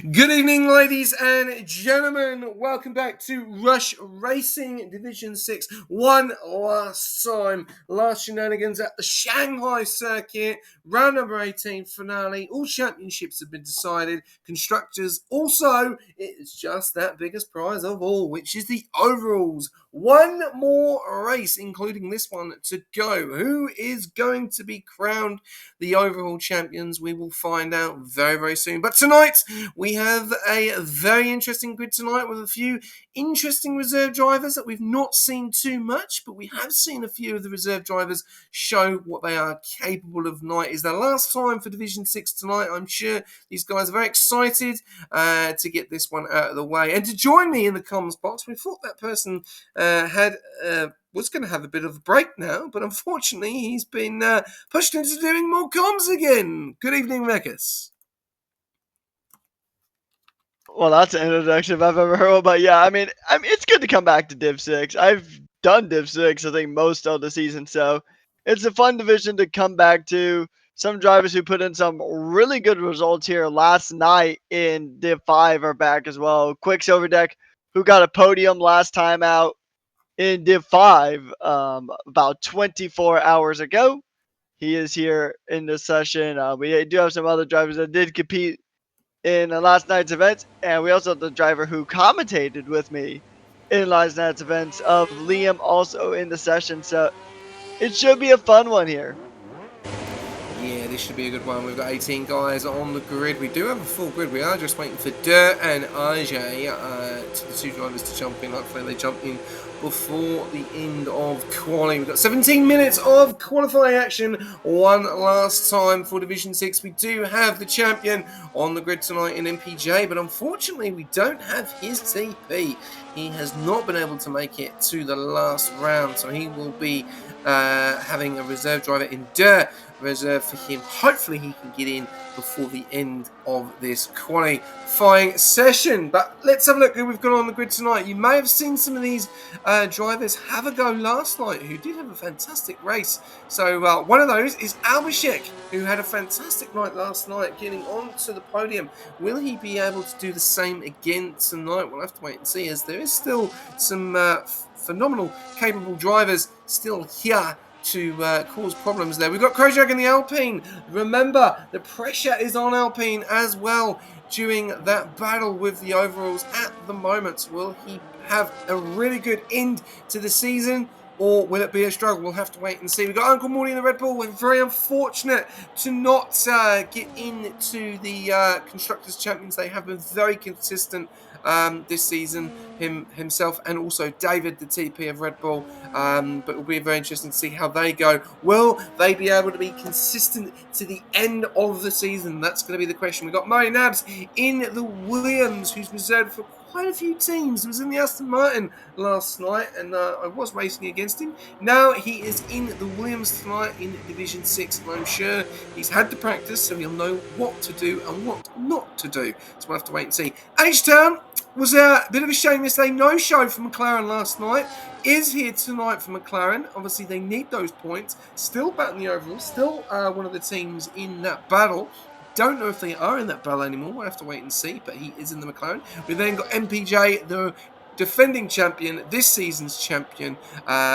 Good evening, ladies and gentlemen. Welcome back to Rush Racing Division 6. One last time. Last shenanigans at the Shanghai circuit. Round number 18 finale. All championships have been decided. Constructors also. It's just that biggest prize of all, which is the overalls. One more race, including this one, to go. Who is going to be crowned the overall champions? We will find out very, very soon. But tonight, we have a very interesting grid tonight with a few interesting reserve drivers that we've not seen too much, but we have seen a few of the reserve drivers show what they are capable of tonight. It's their last time for Division 6 tonight. I'm sure these guys are very excited to get this one out of the way. And to join me in the comms box, we thought that person was going to have a bit of a break now, but unfortunately he's been pushed into doing more comms again. Good evening, Mekas. Well, that's an introduction if I've ever heard. But yeah, I mean, it's good to come back to Div 6. I've done Div 6, I think, most of the season, so it's a fun division to come back to. Some drivers who put in some really good results here last night in Div 5 are back as well. Quicksilverdeck, who got a podium last time out in Div 5 about 24 hours ago. He is here in this session. We do have some other drivers that did compete in last night's event, and we also have the driver who commentated with me in last night's events of Liam also in the session, so it should be a fun one here. Yeah, this should be a good one. We've got 18 guys on the grid. We do have a full grid. We are just waiting for Dirt and Ajay, the two drivers, to jump in. Hopefully they jump in before the end of qualifying. We've got 17 minutes of qualifying action. One last time for Division 6. We do have the champion on the grid tonight in MPJ, but unfortunately we don't have his TP. He has not been able to make it to the last round, so he will be having a reserve driver in Dirt reserved for him. Hopefully he can get in before the end of this qualifying session. But let's have a look who we've got on the grid tonight. You may have seen some of these drivers have a go last night who did have a fantastic race. So one of those is Albashek, who had a fantastic night last night, getting onto the podium. Will he be able to do the same again tonight? We'll have to wait and see, as there is still some phenomenal, capable drivers still here to cause problems there. We've got Kojak in the Alpine. Remember, the pressure is on Alpine as well during that battle with the overalls at the moment. Will he have a really good end to the season, or will it be a struggle? We'll have to wait and see. We've got Uncle Morty in the Red Bull. We're very unfortunate to not get into the Constructors' Champions. They have been very consistent this season, himself and also David, the TP of Red Bull. But it'll be very interesting to see how they go. Will they be able to be consistent to the end of the season? That's going to be the question. We've got Murray Nabs in the Williams, who's reserved for quite a few teams. He was in the Aston Martin last night, and I was racing against him. Now he is in the Williams tonight in Division 6, and I'm sure he's had the practice, so he'll know what to do and what not to do. So we'll have to wait and see. H-Town was a bit of a shame yesterday. No show for McLaren last night. Is here tonight for McLaren. Obviously, they need those points. Still battling the overall. Still one of the teams in that battle. Don't know if they are in that battle anymore. We'll have to wait and see, but he is in the McLaren. We've then got MPJ, the defending champion, this season's champion.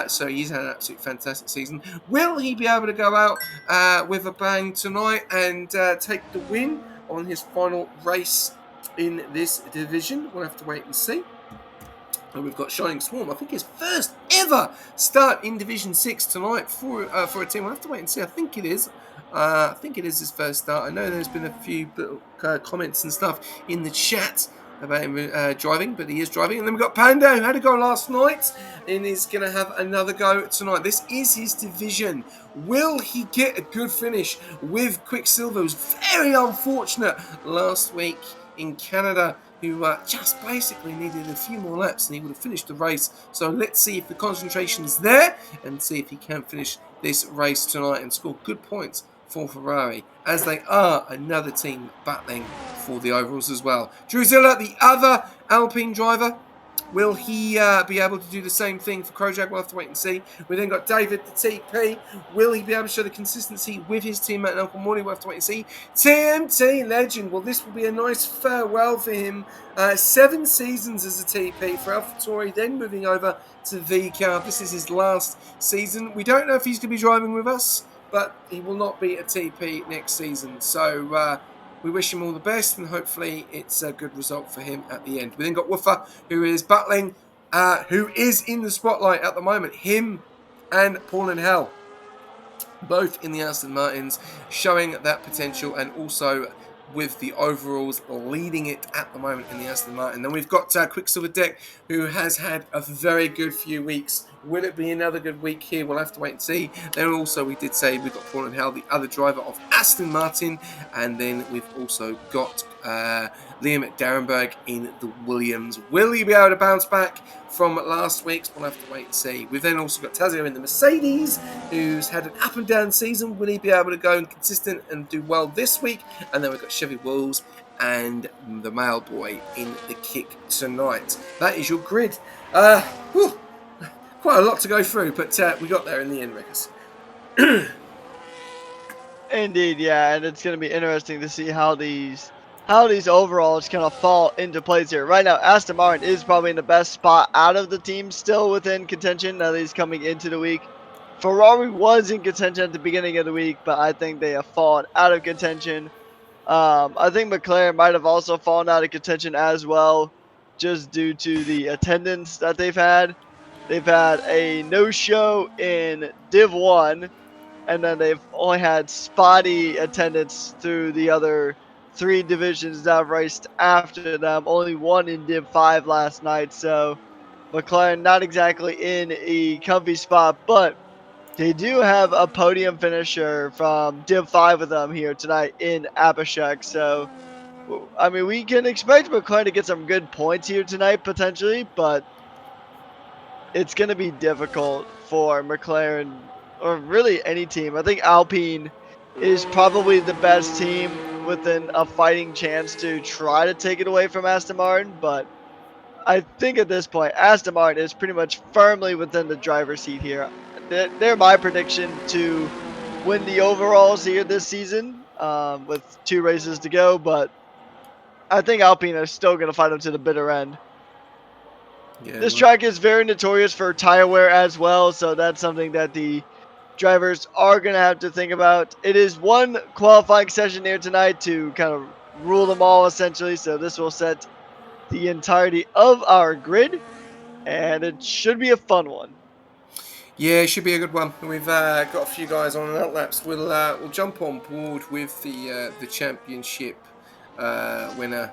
So he's had an absolute fantastic season. Will he be able to go out with a bang tonight and take the win on his final race in this division? We'll have to wait and see. And we've got Shining Swarm. I think his first ever start in Division 6 tonight for a team. We'll have to wait and see. I think it is. I think it is his first start. I know there's been a few comments and stuff in the chat about him driving, but he is driving. And then we've got Panda, who had a go last night and is going to have another go tonight. This is his division. Will he get a good finish with Quicksilver? It was very unfortunate last week in Canada, who just basically needed a few more laps and he would have finished the race. So let's see if the concentration is there and see if he can finish this race tonight and score good points for Ferrari, as they are another team battling for the overalls as well. Drusilla, the other Alpine driver, Will he be able to do the same thing for Kojak? We'll have to wait and see. We then got David, the TP. Will he be able to show the consistency with his teammate and Uncle Morty? We'll have to wait and see. TMT legend. Well, this will be a nice farewell for him. 7 seasons as a TP for AlphaTauri, then moving over to VCARB. This is his last season. We don't know if he's going to be driving with us, but he will not be a TP next season. So we wish him all the best, and hopefully it's a good result for him at the end. We then got Woofer, who is battling, who is in the spotlight at the moment. Him and Paul and Hell, both in the Aston Martins, showing that potential, and also with the overalls leading it at the moment in the Aston Martin. Then we've got Quicksilver Deck, who has had a very good few weeks. Will it be another good week here? We'll have to wait and see. Then also we did say we've got Paul and Hal, the other driver of Aston Martin, and then we've also got Liam Darenberg in the Williams. Will he be able to bounce back from last week's? We'll have to wait and see. We've then also got Tazio in the Mercedes, who's had an up and down season. Will he be able to go and consistent and do well this week? And then we've got Chevy Wolves and the Mail Boy in the kick tonight. That is your grid. Quite a lot to go through, but we got there in the end, Rickers. Indeed, yeah, and it's going to be interesting to see how these overalls kind of fall into place here. Right now, Aston Martin is probably in the best spot out of the team, still within contention now that he's coming into the week. Ferrari was in contention at the beginning of the week, but I think they have fallen out of contention. I think McLaren might have also fallen out of contention as well, just due to the attendance that they've had. They've had a no-show in Div 1, and then they've only had spotty attendance through the other 3 divisions that have raced after them. Only 1 in Div 5 last night, so McLaren not exactly in a comfy spot, but they do have a podium finisher from Div 5 with them here tonight in Abhishek. So, I mean, we can expect McLaren to get some good points here tonight, potentially, but it's going to be difficult for McLaren, or really any team. I think Alpine is probably the best team within a fighting chance to try to take it away from Aston Martin, but I think at this point, Aston Martin is pretty much firmly within the driver's seat here. They're my prediction to win the overalls here this season, with 2 races to go, but I think Alpine are still going to fight them to the bitter end. Yeah, this track is very notorious for tire wear as well, so that's something that the drivers are going to have to think about. It is one qualifying session here tonight to kind of rule them all, essentially, so this will set the entirety of our grid, and it should be a fun one. Yeah, it should be a good one. We've got a few guys on outlaps. We'll jump on board with the championship winner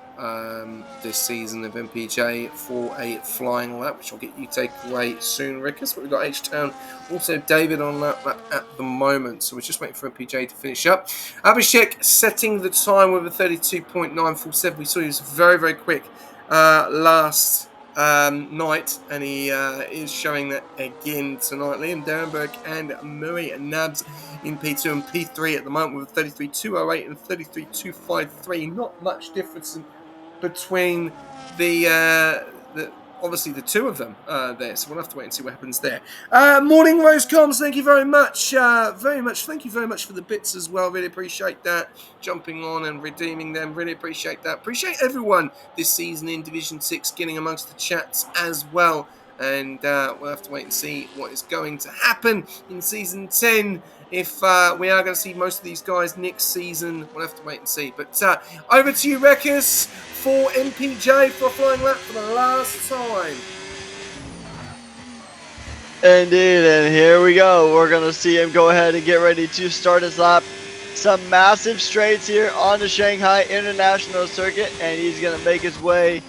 this season of MPJ for a flying lap, which I'll get you take away soon, Rickers. But we've got H-Town, also David on that lap at the moment, so we're just waiting for MPJ to finish up. Abhishek setting the time with a 32.947. We saw he was very, very quick last night, and he is showing that again tonight. Liam Darenberg and Murray and Nabs in P2 and P3 at the moment with 33.208 and 33.253. Not much difference between the obviously the 2 of them there, so we'll have to wait and see what happens there. Morning Rose Comms, thank you very much. Thank you very much for the bits as well. Really appreciate that. Jumping on and redeeming them. Really appreciate that. Appreciate everyone this season in Division 6 getting amongst the chats as well. And we'll have to wait and see what is going to happen in Season 10. If we are going to see most of these guys next season, we'll have to wait and see. But over to you, Wreckers, for MPJ for a flying lap for the last time. Indeed, and here we go. We're going to see him go ahead and get ready to start his lap. Some massive straights here on the Shanghai International Circuit, and he's going to make his way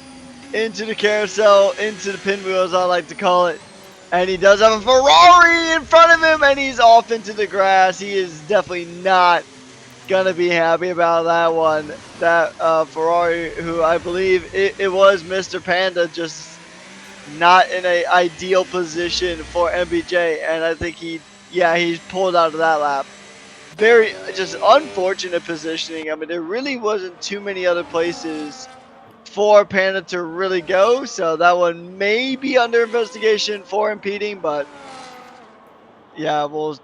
into the carousel, into the pinwheel as I like to call it. And he does have a Ferrari in front of him, and he's off into the grass. He is definitely not going to be happy about that one. That Ferrari, who I believe it was Mr. Panda, just not in an ideal position for MPJ. And I think he's pulled out of that lap. Very just unfortunate positioning. I mean, there really wasn't too many other places for Panda to really go. So that one may be under investigation for impeding, but yeah, we'll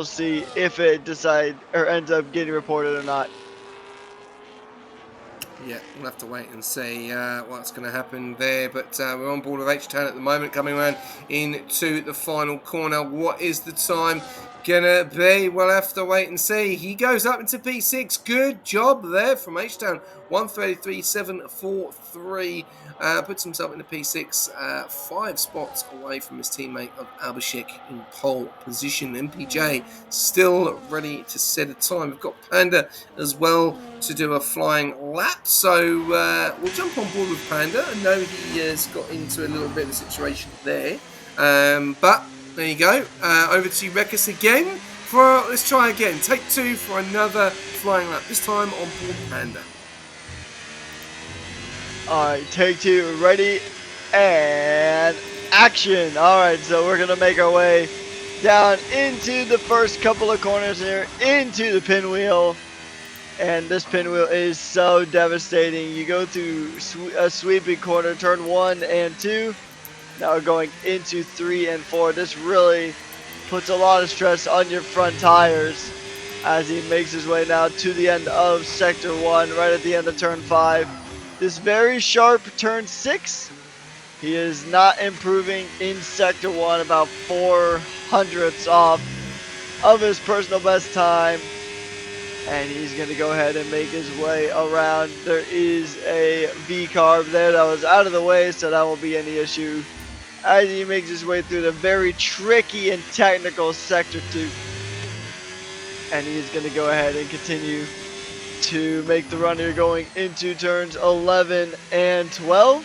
see if it decide or ends up getting reported or not. Yeah, we'll have to wait and see what's going to happen there. But we're on board with H-Town at the moment, coming around into the final corner. What is the time gonna be? We'll have to wait and see. He goes up into P6. Good job there from H-Town. 133.743. Puts himself in the P6, 5 spots away from his teammate of Abhishek in pole position. MPJ still ready to set a time. We've got Panda as well to do a flying lap. So we'll jump on board with Panda. I know he has got into a little bit of a situation there. But there you go. Over to Rekus again. Let's try again. Take 2 for another flying lap. This time on board Panda. Alright, take 2, ready, and action! Alright, so we're going to make our way down into the first couple of corners here, into the pinwheel. And this pinwheel is so devastating. You go through a sweeping corner, turn 1 and 2. Now we're going into 3 and 4. This really puts a lot of stress on your front tires as he makes his way now to the end of sector 1, right at the end of turn 5. This very sharp turn 6, he is not improving in sector 1, about 400ths off of his personal best time. And he's going to go ahead and make his way around. There is a V-carb there that was out of the way, so that won't be any issue as he makes his way through the very tricky and technical sector 2. And he's going to go ahead and continue to make the run here going into turns 11 and 12.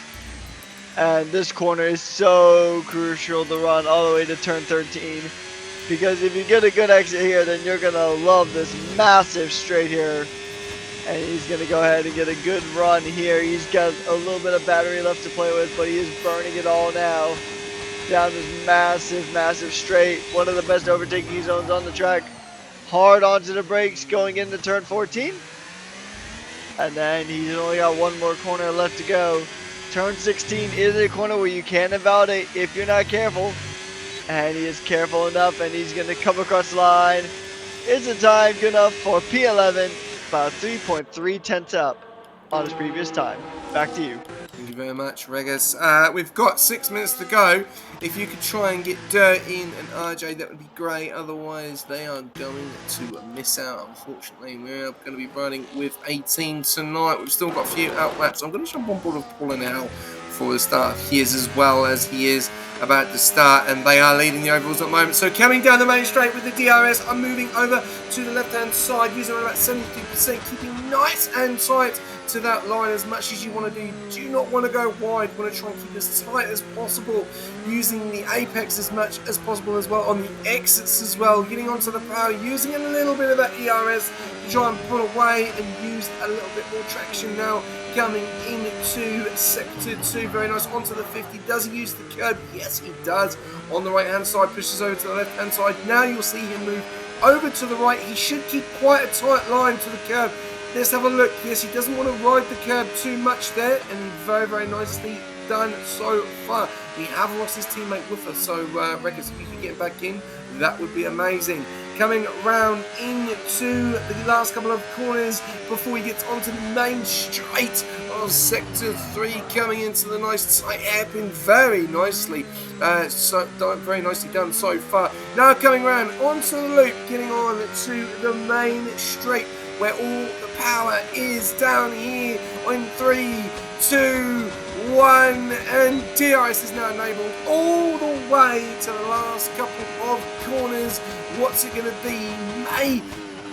And this corner is so crucial to run all the way to turn 13. Because if you get a good exit here, then you're going to love this massive straight here. And he's going to go ahead and get a good run here. He's got a little bit of battery left to play with, but he is burning it all now. Down this massive, massive straight. One of the best overtaking zones on the track. Hard onto the brakes going into turn 14. And then he's only got one more corner left to go. Turn 16 is a corner where you can invalidate if you're not careful. And he is careful enough, and he's going to come across the line. Is the time good enough for P11? About 3.3 tenths up on his previous time. Back to you. Thank you very much, Regus. We've got 6 minutes to go. If you could try and get Dirt in and RJ, that would be great. Otherwise, they are going to miss out, unfortunately. We're going to be running with 18 tonight. We've still got a few out laps. I'm going to jump on board with Paul now for the start of his, as well as he is about to start, and they are leading the overalls at the moment. So coming down the main straight with the DRS, I'm moving over to the left-hand side, using about 72%, keeping nice and tight to that line as much as you want to do. Do not want to go wide, you want to try and keep as tight as possible, using the apex as much as possible as well, on the exits as well, getting onto the power, using a little bit of that ERS to try and pull away and use a little bit more traction now. Coming into sector 2, very nice, onto the 50. Does he use the curb? Yes, he does. On the right hand side, pushes over to the left hand side. Now you'll see him move over to the right. He should keep quite a tight line to the curb. Let's have a look. Yes, he doesn't want to ride the curb too much there, and very, very nicely done so far. We have lost his teammate with us, so Records, if you can get back in, that would be amazing. Coming round into the last couple of corners before he gets onto the main straight of sector 3, coming into the nice tight hairpin, very nicely, very nicely done so far. Now coming round onto the loop, getting on to the main straight, where all the power is down here in 3, 2, 1, and DRS is now enabled all the way to the last couple of corners. What's it going to be? May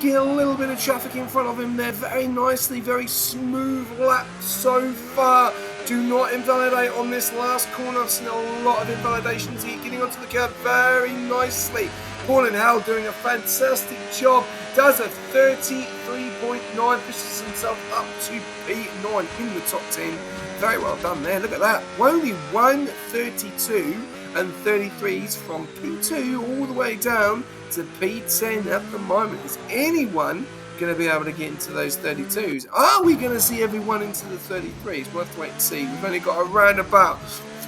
get a little bit of traffic in front of him there. Very nicely, very smooth lap so far. Do not invalidate on this last corner. I've seen a lot of invalidations here. Getting onto the curb very nicely. Paul Howell doing a fantastic job. Does a 33.9, pushes himself up to P9 in the top 10. Very well done there. Look at that. Only 132 and 33s from P2 all the way down to P10 at the moment. Is anyone going to be able to get into those 32s? Are we going to see everyone into the 33s? We'll have to wait and see. We've only got around about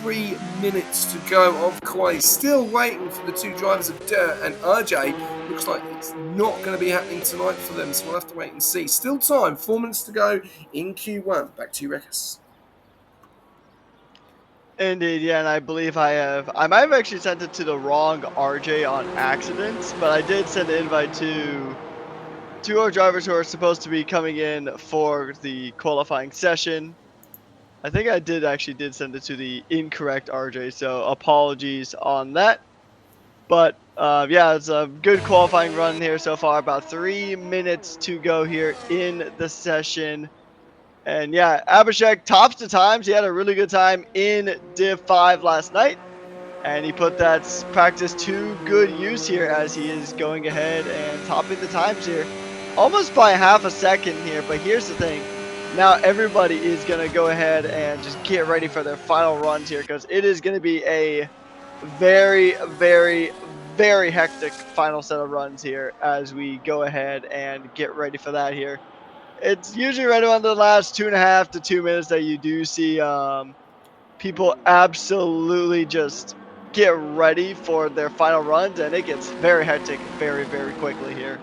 3 minutes to go of quali. Still waiting for the two drivers of Dirt and RJ. Looks like it's not going to be happening tonight for them, so we'll have to wait and see. Still time, 4 minutes to go in Q1. Back to you, Rekus. Indeed, yeah, and I believe I might have actually sent it to the wrong RJ on accident, but I did send an invite to two of our drivers who are supposed to be coming in for the qualifying session. I think I did send it to the incorrect RJ, so apologies on that. But yeah, it's a good qualifying run here so far. About 3 minutes to go here in the session. And yeah, Abhishek tops the times. He had a really good time in Div 5 last night. And he put that practice to good use here as he is going ahead and topping the times here. Almost by half a second here. But here's the thing. Now everybody is going to go ahead and just get ready for their final runs here. Because it is going to be a very, very, very hectic final set of runs here as we go ahead and get ready for that here. It's usually right around the last 2.5 to 2 minutes that you do see people absolutely just get ready for their final runs, and it gets very hectic very, very quickly here.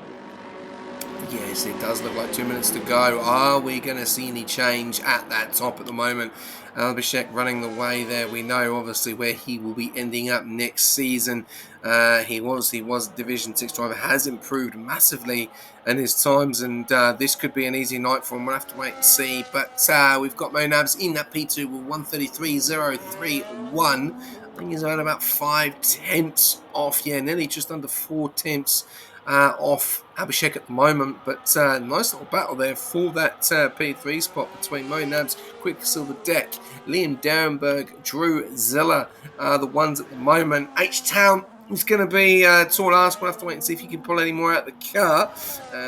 Yes, it does look like 2 minutes to go. Are we going to see any change at that top at the moment? Abhishek running the way there. We know obviously where he will be ending up next season. He was Division 6 driver, has improved massively in his times, and this could be an easy night for him. We'll have to wait and see. But we've got Mo Nabs in that P2 with 133.031. I think he's around about 5 tenths off. Yeah, nearly just under 4 tenths off Abhishek at the moment, but nice little battle there for that P3 spot between Mo Nabs, Quicksilver Deck, Liam Darrenberg, Drew Zilla are the ones at the moment. H-Town is going to be tall ask. We'll have to wait and see if he can pull any more out of the car.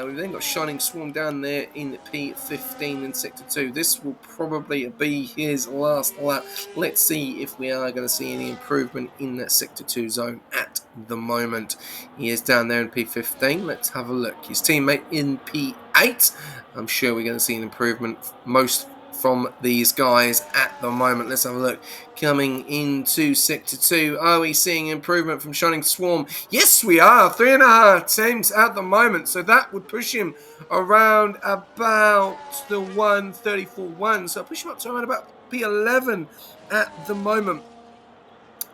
We've then got Shining Swarm down there in P15 in Sector 2. This will probably be his last lap. Let's see if we are going to see any improvement in that Sector 2 zone at the moment. He is down there in P15. Let's have a look. His teammate in P8. I'm sure we're going to see an improvement most from these guys at the moment. Let's have a look. Coming into Sector 2, are we seeing improvement from Shining Swarm? Yes, we are. 3.5 tenths at the moment. So that would push him around about the 134.1. So push him up to around about P11 at the moment.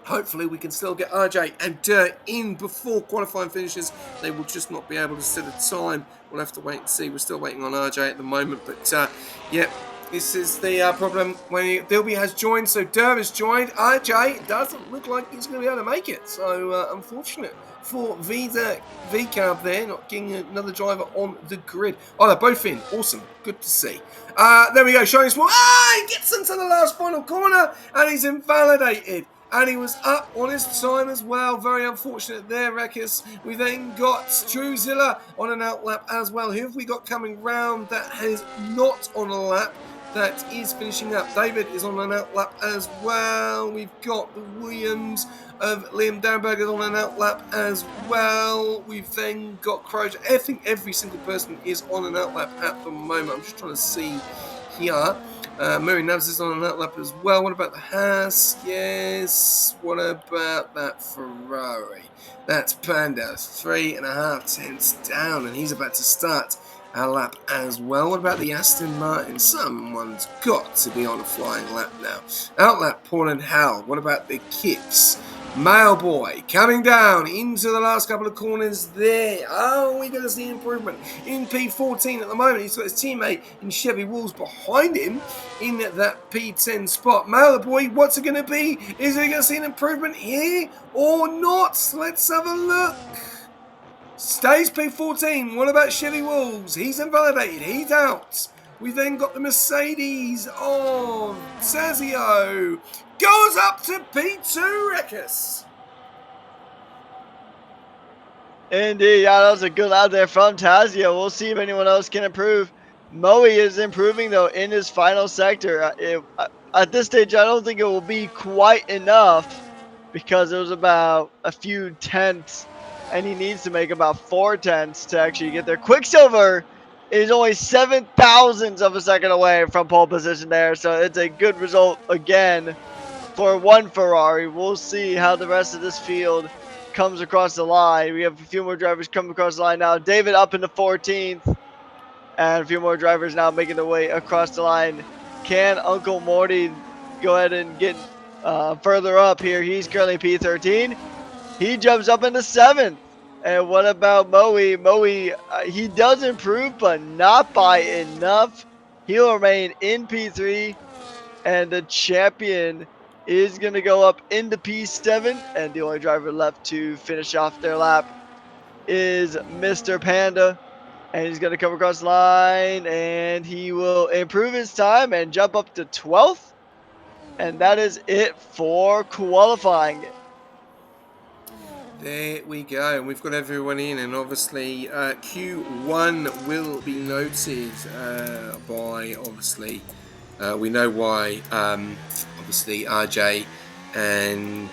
Hopefully we can still get RJ and Dirt in before qualifying finishes. They will just not be able to set a time. We'll have to wait and see. We're still waiting on RJ at the moment. But yeah, this is the problem when Dilby has joined. So Dirt has joined. RJ doesn't look like he's going to be able to make it. So unfortunate for VCARB there, not getting another driver on the grid. Oh, they're both in. Awesome. Good to see. There we go. Shining Swarm. He gets into the last final corner and he's invalidated. And he was up on his time as well. Very unfortunate there, Rekus. We then got Drew Zilla on an outlap as well. Who have we got coming round that is not on a lap? That is finishing up. David is on an outlap as well. We've got the Williams of Liam Darrenberg is on an outlap as well. We've then got Crozier. I think every single person is on an outlap at the moment. I'm just trying to see here. Murray Nabs is on an outlap as well. What about the Haas? Yes. What about that Ferrari? That's Panda. 3.5 tenths down, and he's about to start a lap as well. What about the Aston Martin? Someone's got to be on a flying lap now. Outlap Paul and Hal. What about the Kips? Mailboy coming down into the last couple of corners there. Oh, we're going to see improvement in P14 at the moment. He's got his teammate in Chevy Wolves behind him in that P10 spot. Mailboy, what's it going to be? Is it going to see an improvement here or not? Let's have a look. Stays P14. What about Chevy Wolves? He's invalidated. He's out. We then got the Mercedes of Sazio. Goes up to P2, Rekus. Indeed, yeah, that was a good lap there from Tazio. We'll see if anyone else can improve. Moe is improving, though, in his final sector. At this stage, I don't think it will be quite enough because it was about a few tenths, and he needs to make about 4 tenths to actually get there. Quicksilver is only 7,000ths of a second away from pole position there. So it's a good result again for one Ferrari. We'll see how the rest of this field comes across the line. We have a few more drivers coming across the line now. David up into 14th, and a few more drivers now making their way across the line. Can Uncle Morty go ahead and get further up here? He's currently P13. He jumps up into 7th. And what about Moe? Moe, he does improve, but not by enough. He'll remain in P3, and the champion is going to go up into P7, and the only driver left to finish off their lap is Mr. Panda, and he's going to come across the line, and he will improve his time and jump up to 12th, and that is it for qualifying. There we go, and we've got everyone in, and obviously Q1 will be noted by, obviously, we know why, obviously RJ and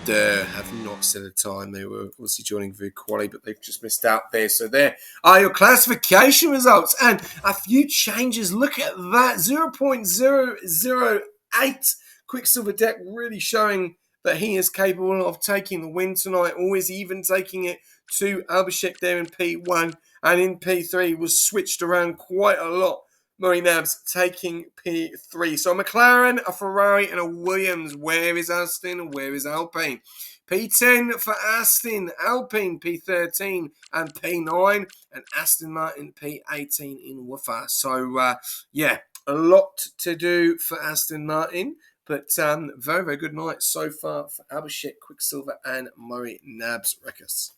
Durr have not set a time. They were obviously joining through quali, but they've just missed out there. So there are your classification results, and a few changes. Look at that, 0.008 Quicksilver Deck really showing that he is capable of taking the win tonight, always even taking it to Abhishek there in P1, and in P3 was switched around quite a lot. Murray Nabs taking P3. So a McLaren, a Ferrari, and a Williams. Where is Aston? Where is Alpine? P10 for Aston, Alpine P13 and P9, and Aston Martin P18 in Woofer. So, yeah, a lot to do for Aston Martin. But very, very good night so far for Abhishek, Quicksilver, and Murray Nabs Rekas.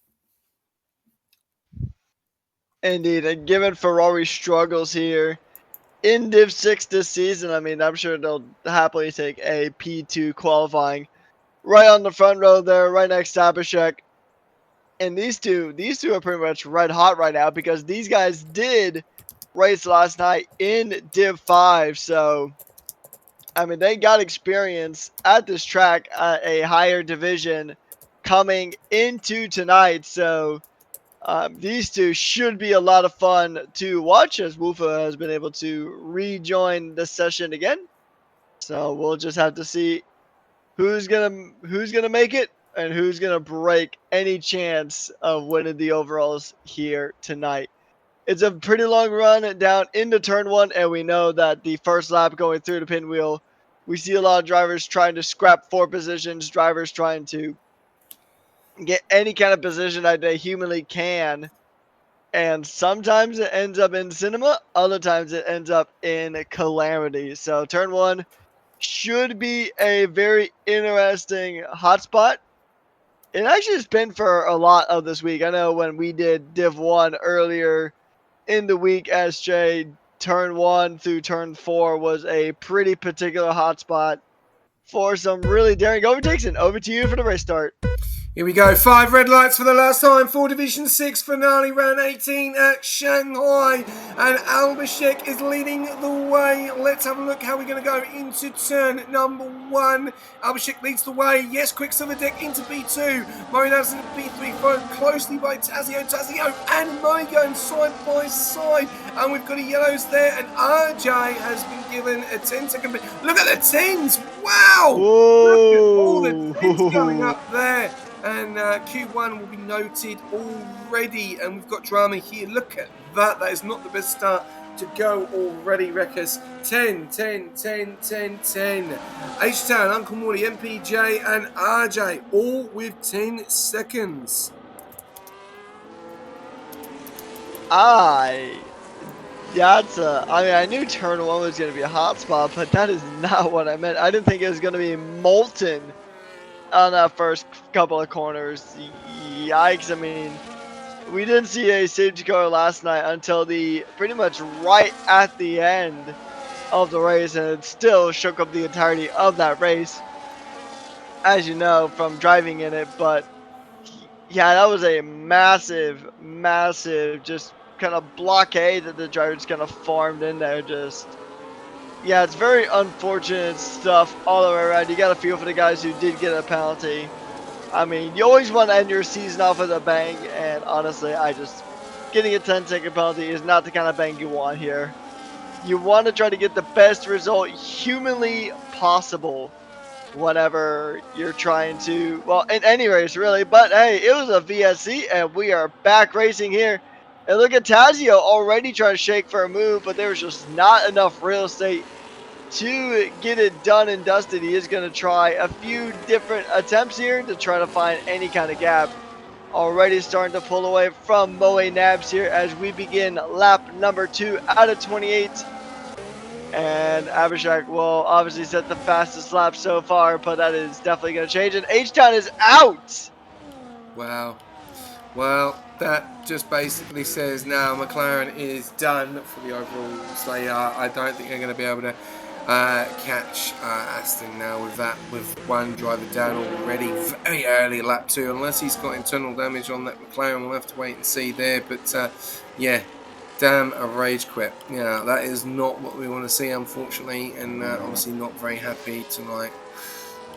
Indeed, and given Ferrari's struggles here in Div 6 this season, I mean, I'm sure they'll happily take a P2 qualifying right on the front row there, right next to Abhishek. And these two are pretty much red hot right now because these guys did race last night in Div 5. So, I mean, they got experience at this track at a higher division coming into tonight. So, these two should be a lot of fun to watch as Wufa has been able to rejoin the session again. So we'll just have to see who's gonna make it and who's gonna break any chance of winning the overalls here tonight. It's a pretty long run down into turn 1, and we know that the first lap going through the pinwheel, we see a lot of drivers trying to scrap 4 positions, drivers trying to get any kind of position that they humanly can, and sometimes it ends up in cinema, other times it ends up in calamity. So turn 1 should be a very interesting hotspot. It actually has been for a lot of this week. I know when we did Div 1 earlier in the week, SJ, turn 1 through turn 4 was a pretty particular hotspot for some really daring overtakes. And over to you for the race start. Here we go, 5 red lights for the last time for Division 6 finale, round 18 at Shanghai, and Abhishek is leading the way. Let's have a look how we're going to go into turn number 1. Abhishek leads the way, yes, Quicksilver Deck into B2, Murray Nabs into B3, followed closely by Tazio and Murray going side by side, and we've got a yellows there, and RJ has been given a 10-second. Look at the 10s, wow! Whoa. Look at all the 10s going up there. And Q1 will be noted already, and we've got drama here. Look at that. That is not the best start to go already, Rekas. 10, 10, 10, 10, 10. H-Town, Uncle Morty, MPJ, and RJ, all with 10 seconds. I knew turn 1 was going to be a hot spot, but that is not what I meant. I didn't think it was going to be molten on that first couple of corners. Yikes. I mean, we didn't see a safety car last night until pretty much right at the end of the race, and it still shook up the entirety of that race, as you know from driving in it. But yeah, that was a massive just kind of blockade that the drivers kind of formed in there. Yeah, it's very unfortunate stuff all the way around. You got to feel for the guys who did get a penalty. I mean, you always want to end your season off with a bang, and honestly, I just getting a 10-second penalty is not the kind of bang you want here. You want to try to get the best result humanly possible whenever you're trying to, well, in any race really. But hey, it was a VSC and we are back racing here. And look at Tazio already trying to shake for a move, but there was just not enough real estate to get it done and dusted. He is going to try a few different attempts here to try to find any kind of gap. Already starting to pull away from Moe Nabs here as we begin lap number 2 out of 28. And Abhishek will obviously set the fastest lap so far, but that is definitely going to change. And H-Town is out! Wow. Well, that just basically says now McLaren is done for the overalls. They are. I don't think they're going to be able to catch Aston now with one driver down already very early lap 2, unless he's got internal damage on that McLaren. We'll have to wait and see there. But yeah, damn a rage quit. Yeah, that is not what we want to see, unfortunately, and obviously not very happy tonight.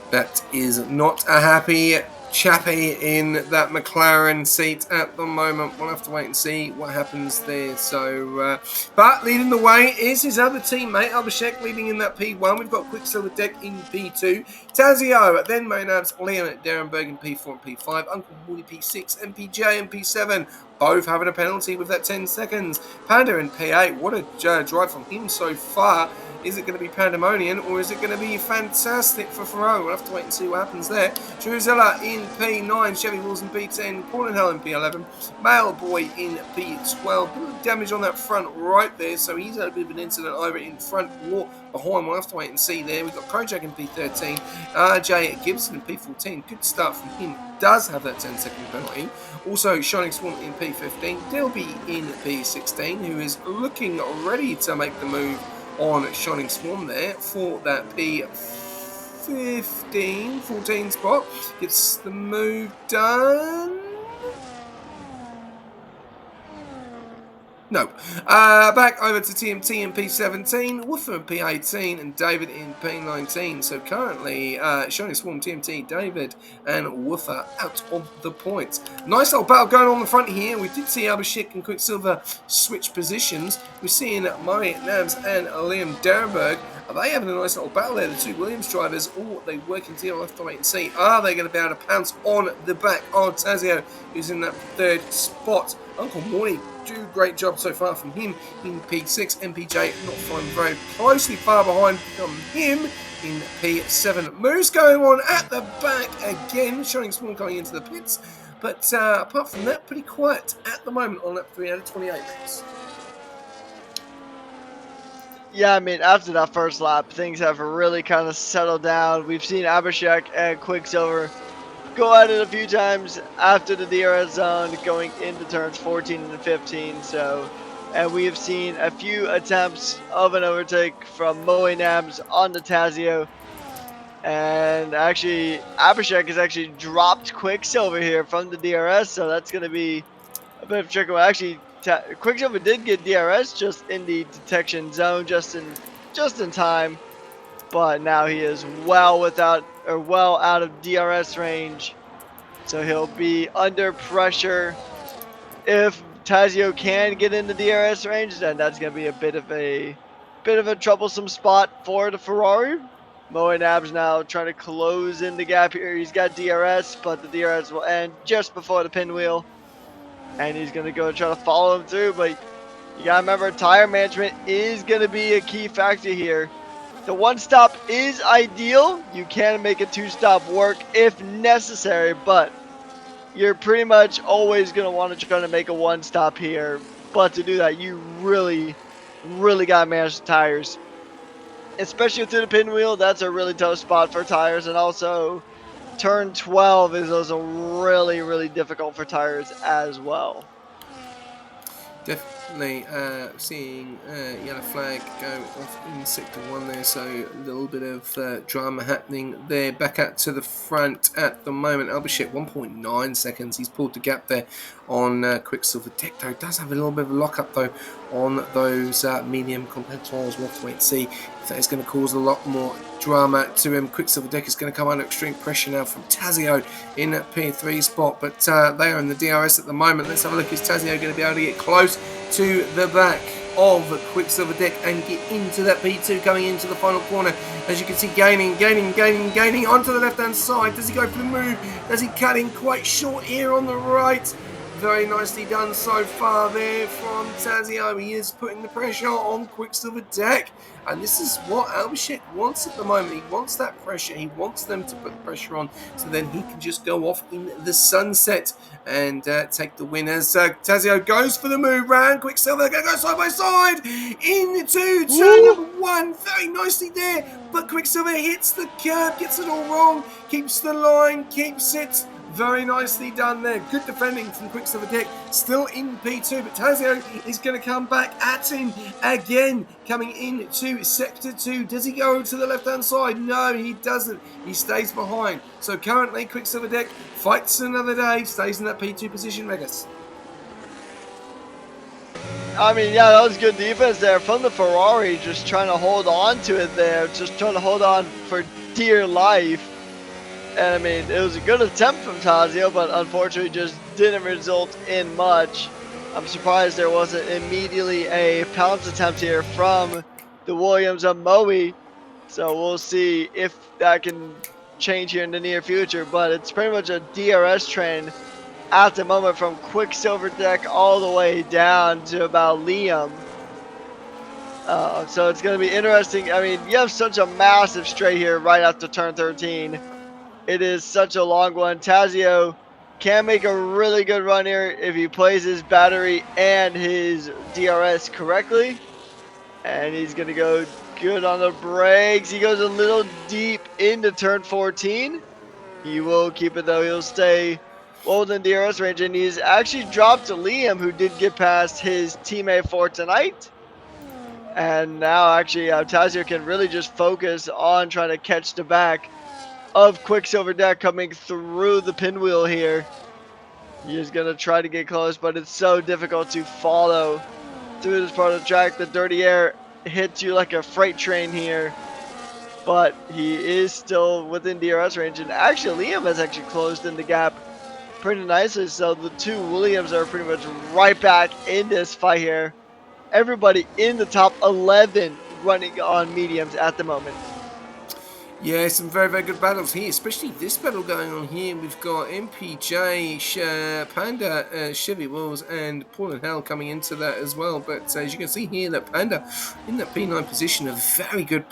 That is not a happy chappy in that McLaren seat at the moment. We'll have to wait and see what happens there. So, but leading the way is his other teammate, Abhishek, leading in that P1. We've got Quicksilver Deck in P2. Tazio, then Maynard's Liam at Derenberg in P4 and P5. Uncle Morty P6, MPJ and P7. Both having a penalty with that 10 seconds. Panda in P8. What a drive from him so far. Is it going to be pandemonium or is it going to be fantastic for Ferrari? We'll have to wait and see what happens there. Druzella in P9, Chevy Walls in P10, Cornell in P11, Mailboy in P12. Bit of damage on that front right there, so he's had a bit of an incident either in front or behind. We'll have to wait and see there. We've got Kojak in P13, RJ Gibson in P14. Good start from him. Does have that 10-second penalty. Also, Shining Swan in P15, Dilby in P16, who is looking ready to make the move on Shining Swarm there for that P15, 14 spot. Gets the move done. No. Back over to TMT in P17, Woofer in P18, and David in P19. So currently, Shining Swarm, TMT, David, and Woofer out of the points. Nice little battle going on in the front here. We did see Abhishek and Quicksilver switch positions. We're seeing Murray Nabs and Liam Derenberg. Are they having a nice little battle there, the two Williams drivers, or are they working together? We'll have to wait and see. Are they going to be able to pounce on the back of Tazio, who's in that third spot? Uncle Morty, do a great job so far from him in P6. MPJ not following very closely, far behind from him in P7. Moves going on at the back again, showing Swan coming into the pits. But apart from that, pretty quiet at the moment on lap 3 out of 28 laps. Yeah, I mean, after that first lap, things have really kind of settled down. We've seen Abhishek and Quicksilver go at it a few times after the DRS zone, going into turns 14 and 15. So, and we have seen a few attempts of an overtake from Moe Nabs on the Tazio. And actually, Abhishek has actually dropped Quicksilver here from the DRS, so that's going to be a bit of a tricky one. Actually, Quicksilver did get DRS just in the detection zone, just in time, but now he is well out of DRS range, so he'll be under pressure. If Tazio can get in the DRS range, then that's going to be a bit of a troublesome spot for the Ferrari. Moe Nabs now trying to close in the gap here. He's got DRS, but the DRS will end just before the pinwheel. And he's going to go try to follow him through. But you got to remember, tire management is going to be a key factor here. The one stop is ideal. You can make a two-stop work if necessary. But you're pretty much always going to want to try to make a one stop here. But to do that, you really got to manage the tires. Especially through the pinwheel, that's a really tough spot for tires. And also, turn 12 is also really difficult for tires as well. Definitely seeing yellow flag go off in sector 1 there, so a little bit of drama happening there. Back out to the front at the moment. Abhishek 1.9 seconds. He's pulled the gap there on Quicksilver. Tecto does have a little bit of a lock-up though on those medium competitors. We'll have to wait and see That is going to cause a lot more drama to him. Quicksilver Deck is going to come under extreme pressure now from Tazio in that P3 spot, but they are in the DRS at the moment. Let's have a look. Is Tazio going to be able to get close to the back of Quicksilver Deck and get into that P2 coming into the final corner? As you can see, gaining onto the left-hand side. Does he go for the move? Does he cut in quite short here on the right? Very nicely done so far there from Tazio. He is putting the pressure on Quicksilver Deck. And this is what Albashek wants at the moment. He wants that pressure. He wants them to put the pressure on so then he can just go off in the sunset and take the win. As Tazio goes for the move round, Quicksilver going to go side by side into turn number 1. Very nicely there. But Quicksilver hits the curb, gets it all wrong, keeps the line, keeps it. Very nicely done there. Good defending from Quicksilver Deck. Still in P2, but Tazio is going to come back at him again. Coming into Sector 2. Does he go to the left-hand side? No, he doesn't. He stays behind. So currently, Quicksilver Deck fights another day. Stays in that P2 position, Megas. I mean, yeah, that was good defense there from the Ferrari. Just trying to hold on to it there. Just trying to hold on for dear life. And I mean, it was a good attempt from Tazio, but unfortunately just didn't result in much. I'm surprised there wasn't immediately a pounce attempt here from the Williams of Moe. So we'll see if that can change here in the near future. But it's pretty much a DRS train at the moment from Quicksilver Deck all the way down to about Liam. So it's going to be interesting. I mean, you have such a massive straight here right after turn 13. It is such a long one. Tazio can make a really good run here if he plays his battery and his DRS correctly. And he's going to go good on the brakes. He goes a little deep into turn 14. He will keep it though. He'll stay well within DRS range. And he's actually dropped to Liam, who did get past his teammate for tonight. And now actually Tazio can really just focus on trying to catch the back of Quicksilver Deck coming through the pinwheel here. He's going to try to get close, but it's so difficult to follow through this part of the track. The dirty air hits you like a freight train here, but he is still within DRS range. And actually, Liam has actually closed in the gap pretty nicely, so the two Williams are pretty much right back in this fight here. Everybody in the top 11 running on mediums at the moment. Yeah, some very, very good battles here, especially this battle going on here. We've got MPJ, Panda, Chevy Wills, and Paul and Hal coming into that as well. But as you can see here, that Panda in that P9 position, a very good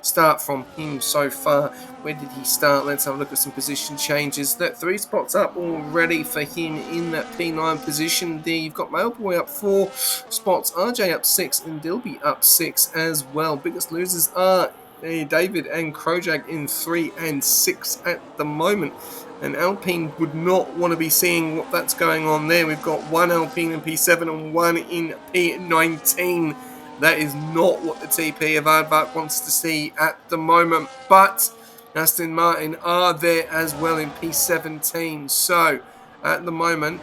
start from him so far. Where did he start? Let's have a look at some position changes. That 3 spots up already for him in that P9 position there. You've got Mailboy up 4 spots, RJ up 6, and Dilby up 6 as well. Biggest losers are David and Krojak in 3 and 6 at the moment. And Alpine would not want to be seeing what that's going on there. We've got 1 Alpine in P7 and 1 in P19. That is not what the TP of Aardvark wants to see at the moment. But Aston Martin are there as well in P17. So at the moment,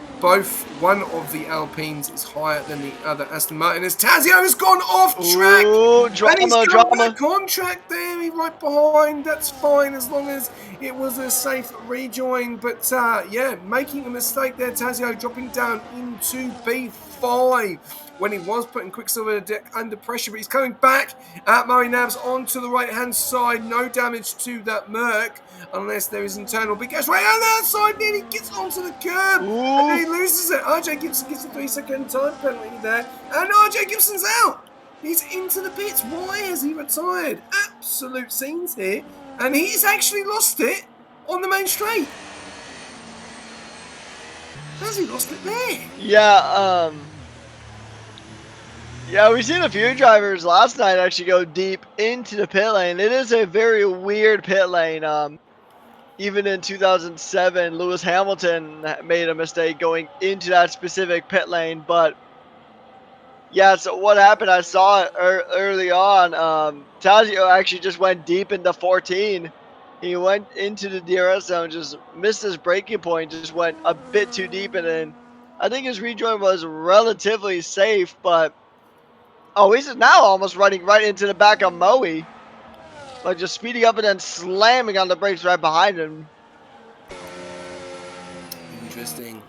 one of the Alpines is higher than the other. Aston Martin, as Tazio has gone off track. Ooh, drama, and he's drama. back on track there. He's right behind. That's fine as long as it was a safe rejoin. But yeah, making a mistake there. Tazio dropping down into P5 when he was putting Quicksilver Deck under pressure. But he's coming back at Murray Nabs onto the right-hand side. No damage to that Merc, unless there is internal big gas right on that side. Then he gets onto the curb. Ooh. And then he loses it. RJ Gibson gets a 3-second time penalty there. And RJ Gibson's out. He's into the pits. Why has he retired? Absolute scenes here. And he's actually lost it on the main straight. How's he lost it there? Yeah, yeah, we've seen a few drivers last night actually go deep into the pit lane. It is a very weird pit lane. Even in 2007, Lewis Hamilton made a mistake going into that specific pit lane. But yeah, so what happened, I saw it early on. Tazio actually just went deep into 14. He went into the DRS zone, just missed his braking point, just went a bit too deep. And then I think his rejoin was relatively safe, but Oh, he's now almost running right into the back of Moe. Like just speeding up and then slamming on the brakes right behind him. Interesting.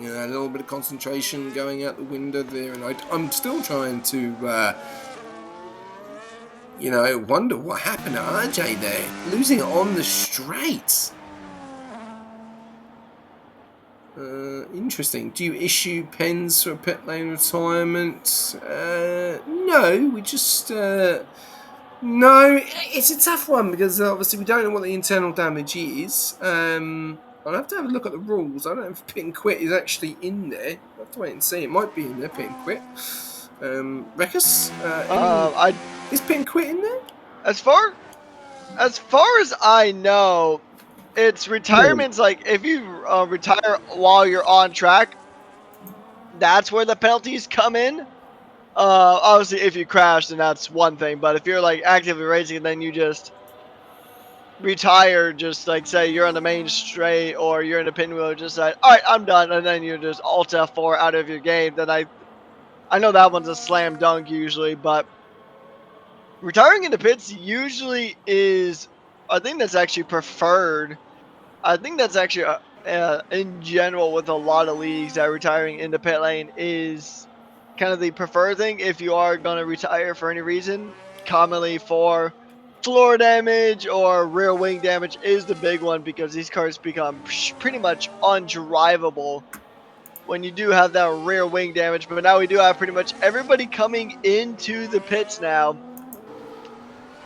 A little bit of concentration going out the window there, and I'm still trying to, wonder what happened to RJ there, losing it on the straight. Interesting. Do you issue pens for pit lane retirement? No, we just. No, it's a tough one because obviously we don't know what the internal damage is. I'll have to have a look at the rules. I don't know if pit and quit is actually in there. I'll have to wait and see. It might be in there, pit and quit. Rekus, is pit and quit in there? As far as I know, it's retirement's like if you retire while you're on track, that's where the penalties come in. Obviously, if you crash, then that's one thing. But if you're like actively racing and then you just retire, just like say you're on the main straight or you're in a pinwheel, just like all right, I'm done, and then you're just alt F4 out of your game. Then I know that one's a slam dunk usually, but retiring in the pits usually is I think that's actually preferred. I think that's actually in general with a lot of leagues that retiring in the pit lane is kind of the preferred thing if you are going to retire for any reason. Commonly for floor damage or rear wing damage is the big one because these cars become pretty much undrivable when you do have that rear wing damage. But now we do have pretty much everybody coming into the pits now.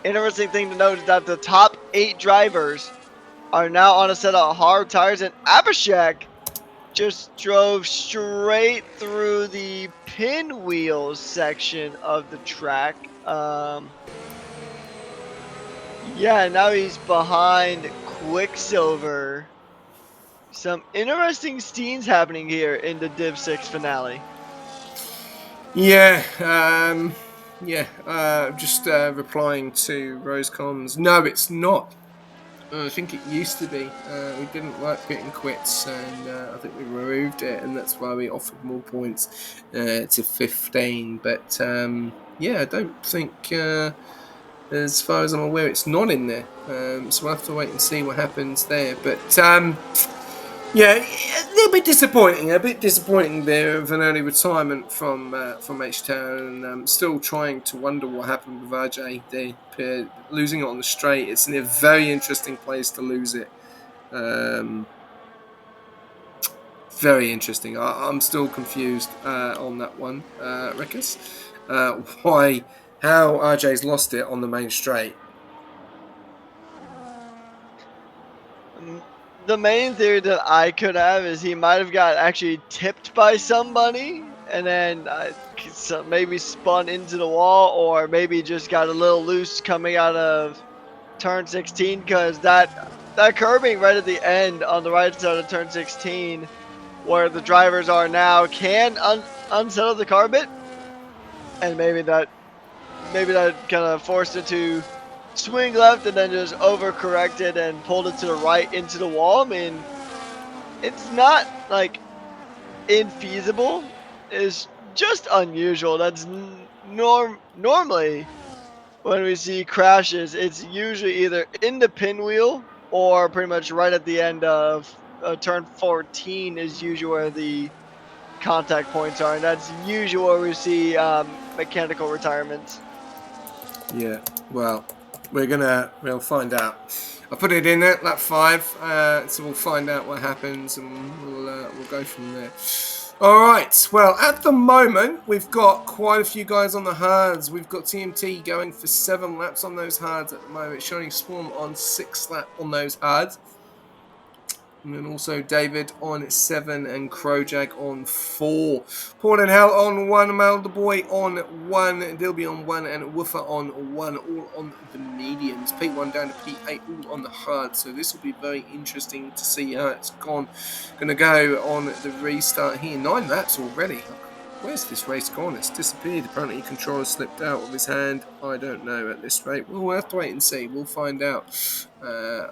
Interesting thing to note is that the top 8 drivers are now on a set of hard tires, and Abhishek just drove straight through the pinwheel section of the track. Yeah, now he's behind Quicksilver. Some interesting scenes happening here in the Div 6 finale. Yeah, just replying to Rosecom's. No, it's not. I think it used to be. We didn't like pit and quits, and I think we removed it, and that's why we offered more points to 15. But I don't think, as far as I'm aware, it's not in there. So we'll have to wait and see what happens there. But yeah, a little bit disappointing. A bit disappointing there of an early retirement from H-Town. And still trying to wonder what happened with RJ there, losing it on the straight. It's in a very interesting place to lose it. Very interesting. I'm still confused on that one, Rekus. How RJ's lost it on the main straight. The main theory that I could have is he might have got actually tipped by somebody and then maybe spun into the wall, or maybe just got a little loose coming out of turn 16, because that curbing right at the end on the right side of turn 16 where the drivers are now can unsettle the car a bit, and maybe that kind of forced it to swing left and then just overcorrected and pulled it to the right into the wall. I mean, it's not like infeasible. It's just unusual. That's normally when we see crashes, it's usually either in the pinwheel or pretty much right at the end of turn 14 is usually where the contact points are, and that's usually where we see mechanical retirements. Yeah, well, we'll find out. I put it in there, lap 5, so we'll find out what happens, and we'll go from there. All right, well, at the moment, we've got quite a few guys on the hards. We've got TMT going for 7 laps on those hards at the moment. Shining Swarm on 6 lap on those hards. And then also David on 7 and Crowjag on 4. Paul and Hal on 1, Malderboy on 1, Dilby on 1, and Woofer on 1, all on the mediums. P1 down to P8, all on the hard. So this will be very interesting to see how it's going to go on the restart here. 9 laps already. Where's this race gone? It's disappeared. Apparently, controller slipped out of his hand. I don't know at this rate. We'll have to wait and see. We'll find out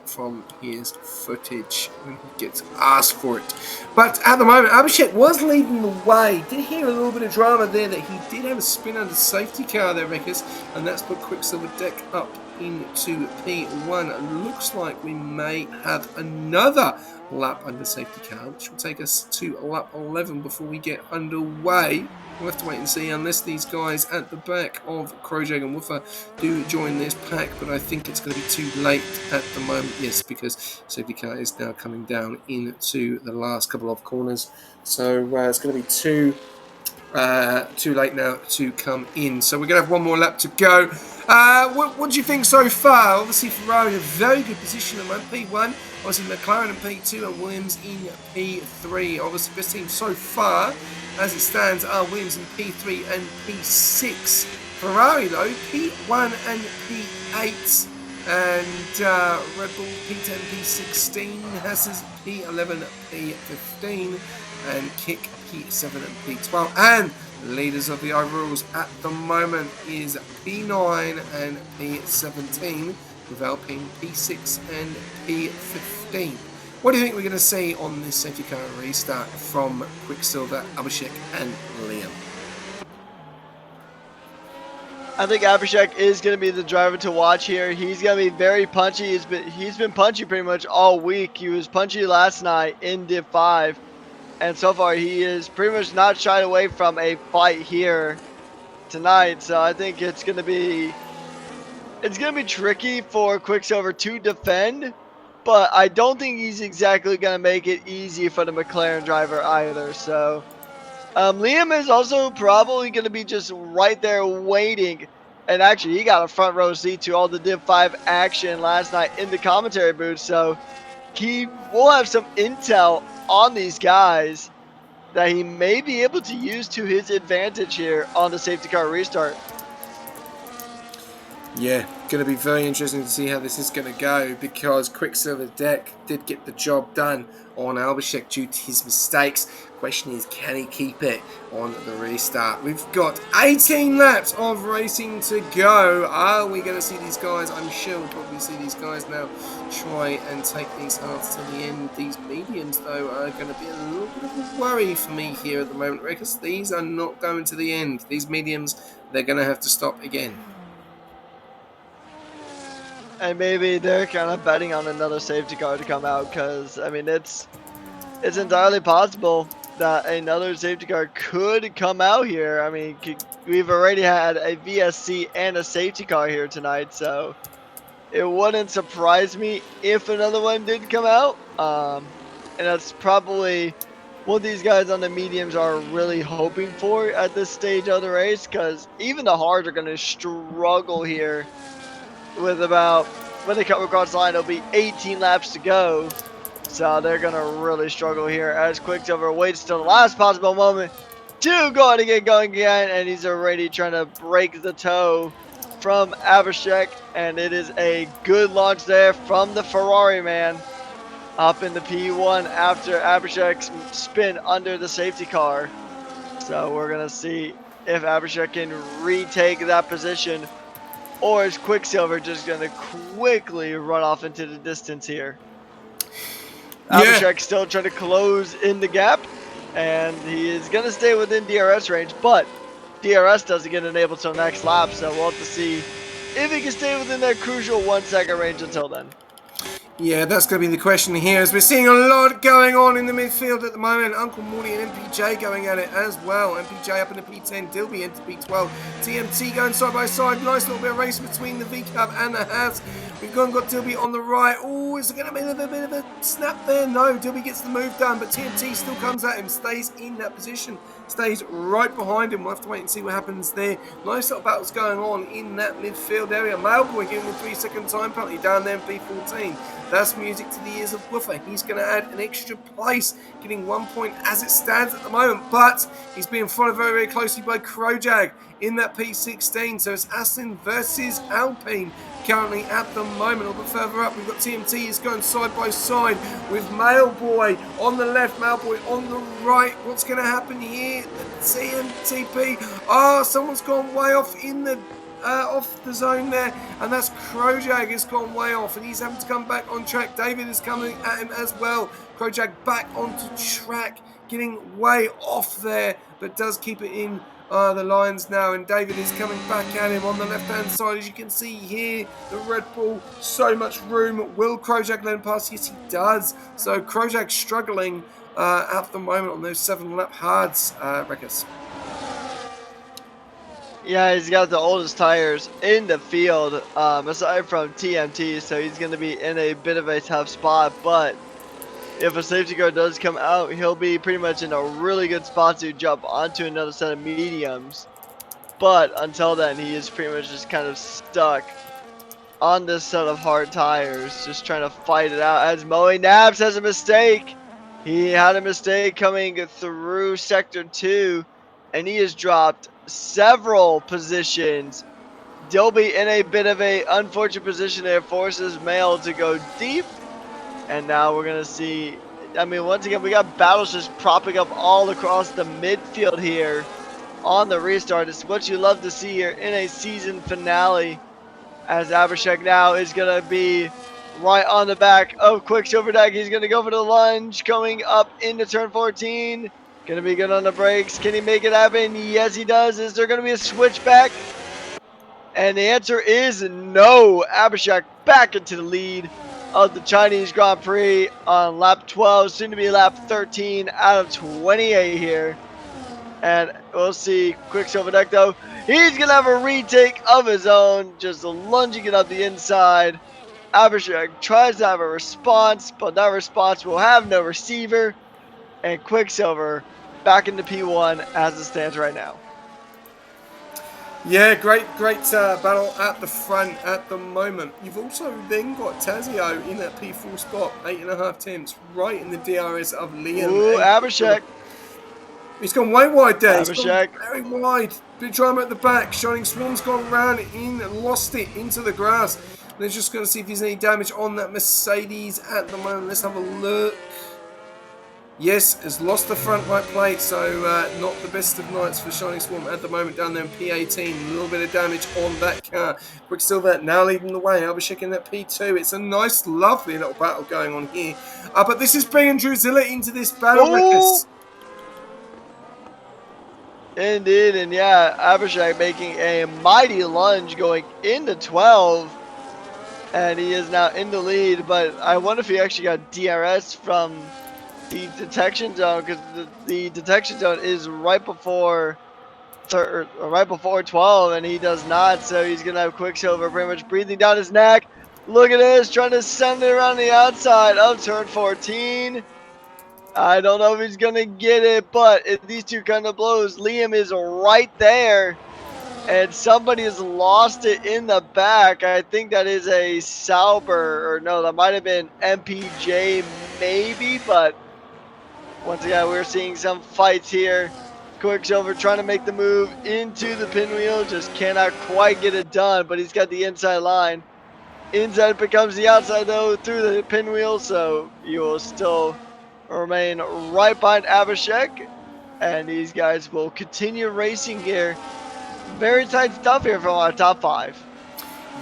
from his footage when he gets asked for it. But at the moment, Abhishek was leading the way. Did hear a little bit of drama there that he did have a spin under safety car there, Rickers, and that's put Quicksilver Deck up into P1. Looks like we may have another lap under safety car, which will take us to lap 11 before we get underway. We'll have to wait and see unless these guys at the back of Krojag and Woofer do join this pack, but I think it's going to be too late at the moment. Yes, because safety car is now coming down into the last couple of corners, so it's going to be too late now to come in. So we're going to have one more lap to go. What do you think so far? Obviously Ferrari in a very good position at P1. Obviously McLaren in P2 and Williams in P3. Obviously best team so far as it stands are Williams in P3 and P6. Ferrari though, P1 and P8. And Red Bull P10, P16, Haas P11, P15, and Kick P7 and P12. And leaders of the overalls at the moment is P9 and P17, with Alpine P6 and P15. What do you think we're going to see on this safety car restart from Quicksilver, Abhishek, and Liam? I think Abhishek is going to be the driver to watch here. He's going to be very punchy. He's been punchy pretty much all week. He was punchy last night in Div 5. And so far, he is pretty much not shied away from a fight here tonight. So I think it's going to be tricky for Quicksilver to defend. But I don't think he's exactly going to make it easy for the McLaren driver either. So Liam is also probably going to be just right there waiting. And actually, he got a front row seat to all the Div 5 action last night in the commentary booth. So he will have some intel on these guys that he may be able to use to his advantage here on the safety car restart. Yeah, going to be very interesting to see how this is going to go, because Quicksilver Deck did get the job done on Abhishek due to his mistakes. Question is, can he keep it on the restart? We've got 18 laps of racing to go. Are we going to see these guys? I'm sure we'll probably see these guys now try and take these halves to the end. These mediums, though, are going to be a little bit of a worry for me here at the moment, because these are not going to the end. These mediums, they're going to have to stop again. And maybe they're kind of betting on another safety car to come out, because, I mean, it's entirely possible that another safety car could come out here. I mean, we've already had a VSC and a safety car here tonight, so it wouldn't surprise me if another one did come out. And that's probably what these guys on the mediums are really hoping for at this stage of the race, because even the hards are going to struggle here. With about, when they come across the line, it'll be 18 laps to go. So they're going to really struggle here as Quicksilver waits till the last possible moment to go ahead and get going again. And he's already trying to break the toe from Abhishek. And it is a good launch there from the Ferrari man up in the P1 after Abhishek's spin under the safety car. So we're going to see if Abhishek can retake that position, or is Quicksilver just going to quickly run off into the distance here? Yeah. Abhishek still trying to close in the gap, and he is going to stay within DRS range, but DRS doesn't get enabled till next lap, so we'll have to see if he can stay within that crucial 1 second range until then. Yeah, that's going to be the question here, as we're seeing a lot going on in the midfield at the moment. Uncle Morty and MPJ going at it as well. MPJ up in the P10, Dilby into P12. TMT going side by side. Nice little bit of race between the V-Cub and the Haas. We've got Dilby on the right. Oh, is it going to be a little bit of a snap there? No, Dilby gets the move done, but TMT still comes at him, stays in that position, stays right behind him. We'll have to wait and see what happens there. Nice little battles going on in that midfield area. Mailboy giving him 3 second time penalty down there in P14. That's music to the ears of Woofer. He's going to add an extra place, getting 1 point as it stands at the moment, but he's being followed very, very closely by Krojag in that P16. So it's Aston versus Alpine currently at the moment. A little bit further up, we've got TMT is going side by side with Mailboy on the left, Mailboy on the right. What's going to happen here? The TMTP. Oh, someone's gone way off in the off the zone there, and that's Krojak has gone way off, and he's having to come back on track. David is coming at him as well. Krojak back onto track, getting way off there, but does keep it in the lines now, and David is coming back at him on the left-hand side. As you can see here, the Red Bull, so much room. Will Krojak let him pass? Yes, he does. So Krojak struggling at the moment on those 7-lap hards, Rekas. Yeah, he's got the oldest tires in the field, aside from TMT, so he's going to be in a bit of a tough spot. But if a safety car does come out, he'll be pretty much in a really good spot to jump onto another set of mediums. But until then, he is pretty much just kind of stuck on this set of hard tires, just trying to fight it out. As Moe Naps has a mistake. He had a mistake coming through Sector 2, and he has dropped several positions. Dilby in a bit of a unfortunate position there, forces Mail to go deep, and now we're gonna see, I mean, once again, we got battles just propping up all across the midfield here on the restart. It's what you love to see here in a season finale, as Abhishek now is gonna be right on the back of Quicksilver Deck. He's gonna go for the lunge coming up into turn 14. Gonna be good on the brakes. Can he make it happen? Yes, he does. Is there gonna be a switchback? And the answer is no. Abhishek back into the lead of the Chinese Grand Prix on lap 12, soon to be lap 13 out of 28 here. And we'll see Quicksilver Deck though. He's gonna have a retake of his own, just lunging it up the inside. Abhishek tries to have a response, but that response will have no receiver. And Quicksilver back into P1 as it stands right now. Yeah, great battle at the front at the moment. You've also then got Tazio in that P4 spot, 8.5 tenths, right in the DRS of Liam. Ooh, Abhishek. He's gone way wide there. Abhishek. He's gone very wide. Big drama at the back. Shining Swarm's gone round in and lost it into the grass. They're just going to see if there's any damage on that Mercedes at the moment. Let's have a look. Yes, has lost the front right plate, so not the best of nights for Shining Swarm at the moment down there in P18. A little bit of damage on that car. Quicksilver now leading the way. Abhishek in that P2. It's a nice, lovely little battle going on here. But this is bringing Druzilla into this battle, Rickers. Indeed, and yeah, Abhishek making a mighty lunge going into 12. And he is now in the lead, but I wonder if he actually got DRS from the detection zone, because the detection zone is right before 12, and he does not, so he's gonna have Quicksilver pretty much breathing down his neck. Look at this, trying to send it around the outside of turn 14. I don't know if he's gonna get it, but if these two kind of blows, Liam is right there, and somebody has lost it in the back. I think that is a Sauber, or no, that might have been MPJ maybe, but once again, we're seeing some fights here. Quicksilver trying to make the move into the pinwheel, just cannot quite get it done, but he's got the inside line. Inside becomes the outside though through the pinwheel, so you will still remain right behind Abhishek, and these guys will continue racing here. Very tight stuff here from our top 5.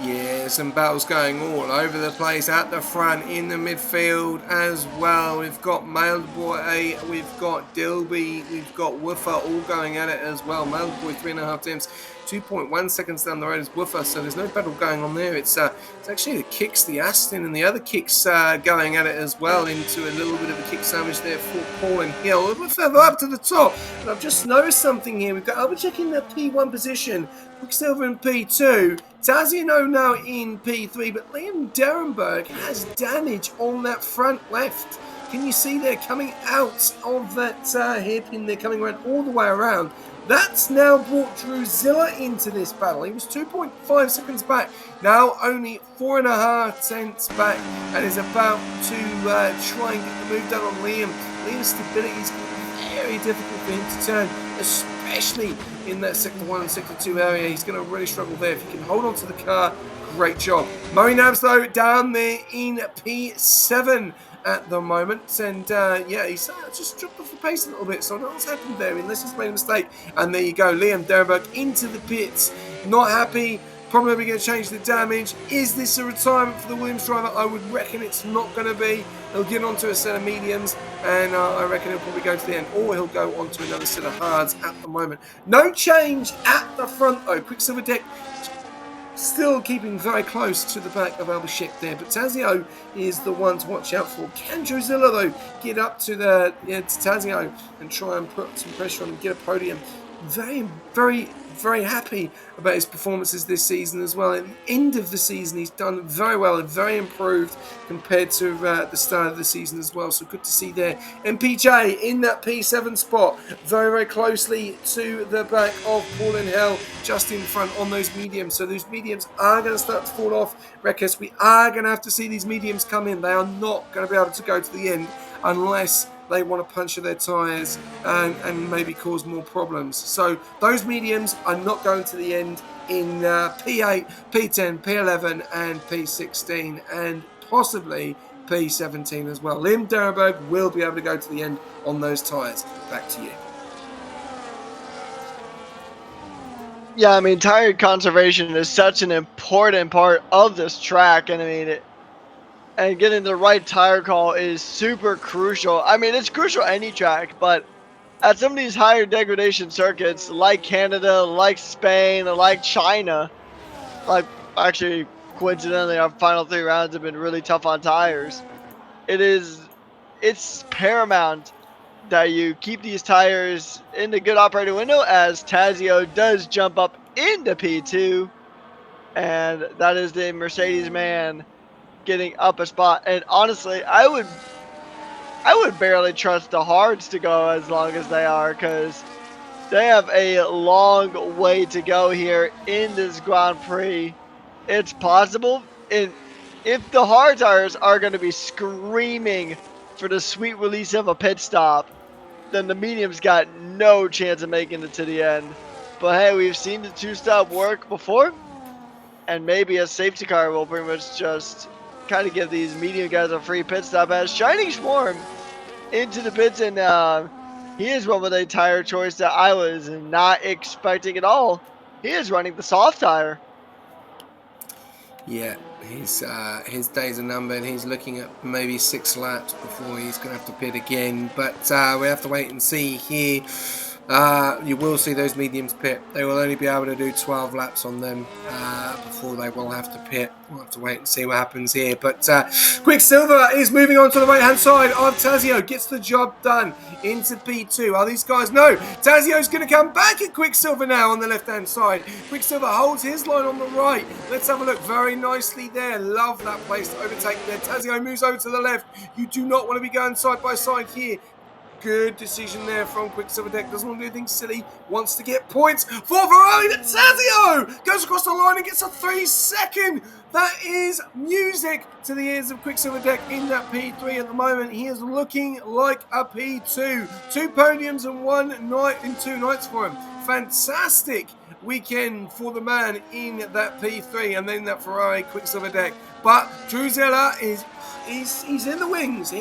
Yeah, some battles going all over the place at the front, in the midfield as well. We've got Mailboy, we've got Dilby, we've got Woofer all going at it as well. Mailboy 3.5 tenths, 2.1 seconds down the road is Woofer, so there's no battle going on there. It's actually the kicks, the Aston, and the other kicks going at it as well, into a little bit of a kick sandwich there for Paul and Hill. A little bit further up to the top, and I've just noticed something here. We've got Abhishek in the P1 position, Quicksilver in P2, Tazino now in P3, but Liam Derenberg has damage on that front left. Can you see they're coming out of that hairpin? They're coming around all the way around. That's now brought Druzilla into this battle. He was 2.5 seconds back, now only 4.5 tenths back, and is about to try and get the move done on Liam. Liam's stability is going to be very difficult for him to turn, especially especially in that Sector 1 and Sector 2 area. He's going to really struggle there. If he can hold on to the car, great job. Murray Nabs, though, down there in P7 at the moment, and he's just dropped off the pace a little bit, so I don't know what's happened there unless he's made a mistake. And there you go, Liam Derenberg into the pits, not happy, probably going to change the damage. Is this a retirement for the Williams driver? I would reckon it's not going to be. He'll get onto a set of mediums, and I reckon he'll probably go to the end, or he'll go onto another set of hards at the moment. No change at the front though. Quicksilver Deck still keeping very close to the back of Albashek there, but Tazio is the one to watch out for. Can Drusilla, though, get up to Tazio and try and put some pressure on him, get a podium? Very, very, very happy about his performances this season as well. At the end of the season, he's done very well and very improved compared to the start of the season as well. So good to see there. MPJ in that P7 spot, very, very closely to the back of Paul and Hell, just in front on those mediums. So those mediums are going to start to fall off. Reckes, we are going to have to see these mediums come in. They are not going to be able to go to the end unless they want to puncture their tyres and maybe cause more problems. So those mediums are not going to the end in P8, P10, P11 and P16 and possibly P17 as well. Liam Derenberg will be able to go to the end on those tyres. Back to you. Yeah, I mean, tire conservation is such an important part of this track, and I mean, and getting the right tire call is super crucial. I mean, it's crucial any track, but at some of these higher degradation circuits, like Canada, like Spain, like China, like actually, coincidentally, our final 3 rounds have been really tough on tires. It's paramount that you keep these tires in the good operating window, as Tazio does jump up into P2, and that is the Mercedes man getting up a spot. And honestly, I would barely trust the hards to go as long as they are, because they have a long way to go here in this Grand Prix. It's possible, and if the hard tires are going to be screaming for the sweet release of a pit stop, then the mediums got no chance of making it to the end. But hey, we've seen the 2-stop work before, and maybe a safety car will pretty much just kind of give these medium guys a free pit stop, as Shining Swarm into the pits, and he is one with a tire choice that I was not expecting at all. He is running the soft tire. Yeah, his days are numbered. He's looking at maybe 6 laps before he's going to have to pit again, but we have to wait and see here. You will see those mediums pit. They will only be able to do 12 laps on them before they will have to pit. We'll have to wait and see what happens here. But Quicksilver is moving on to the right-hand side of Tazio. Gets the job done into P2. Are these guys? No. Tazio's going to come back at Quicksilver now on the left-hand side. Quicksilver holds his line on the right. Let's have a look. Very nicely there. Love that place to overtake there. Tazio moves over to the left. You do not want to be going side by side here. Good decision there from Quicksilver Deck. Doesn't want to do anything silly. Wants to get points for Ferrari. But Tazio goes across the line and gets a 3-second. That is music to the ears of Quicksilver Deck in that P3 at the moment. He is looking like a P2. 2 podiums and 1 night in 2 nights for him. Fantastic weekend for the man in that P3 and then that Ferrari Quicksilver Deck. But Drusilla he's in the wings.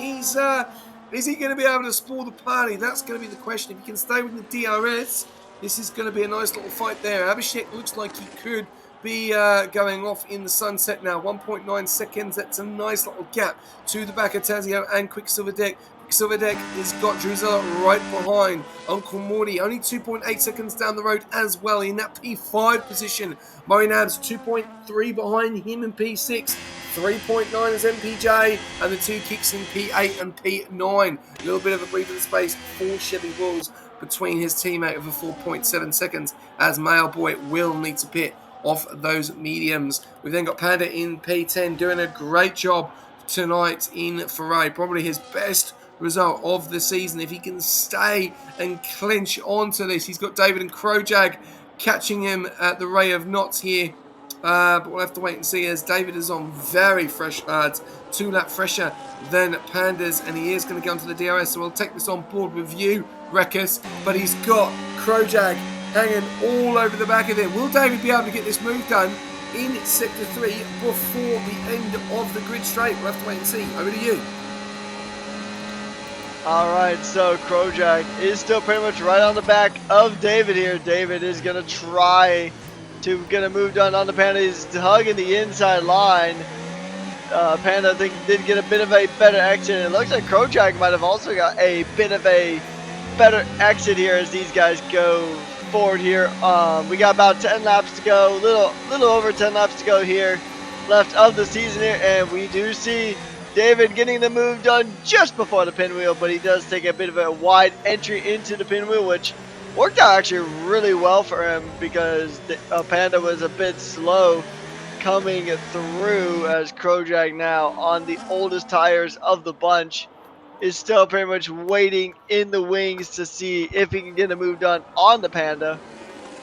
Is he going to be able to spoil the party? That's going to be the question. If he can stay with the DRS, this is going to be a nice little fight there. Abhishek looks like he could be going off in the sunset now. 1.9 seconds. That's a nice little gap to the back of Tazio and Quicksilver Deck. Quicksilver Deck has got Drusilla right behind Uncle Morty. Only 2.8 seconds down the road as well in that P5 position. Murray Nabs 2.3 behind him in P6. 3.9 is MPJ, and the 2 kicks in P8 and P9. A little bit of a breather of space for Chevy Wolves between his teammate of a 4.7 seconds, as Mailboy will need to pit off those mediums. We've then got Panda in P10 doing a great job tonight in Ferrari. Probably his best result of the season if he can stay and clinch onto this. He's got David and Krojag catching him at the ray of knots here But we'll have to wait and see, as David is on very fresh hards, 2 lap fresher than Pandas, and he is going to go onto the DRS. So we'll take this on board with you, Rekus. But he's got Krojak hanging all over the back of it. Will David be able to get this move done in Sector 3 before the end of the grid straight? We'll have to wait and see. Over to you. Alright, so Krojak is still pretty much right on the back of David here. David is going to try to get a move done on the Panda. He's hugging the inside line. Panda, I think, did get a bit of a better exit. It looks like Krojak might have also got a bit of a better exit here as these guys go forward here. We got about 10 laps to go, little over 10 laps to go here left of the season here, and we do see David getting the move done just before the pinwheel, but he does take a bit of a wide entry into the pinwheel, which worked out actually really well for him because Panda was a bit slow coming through, as Krojak now on the oldest tires of the bunch is still pretty much waiting in the wings to see if he can get a move done on the Panda.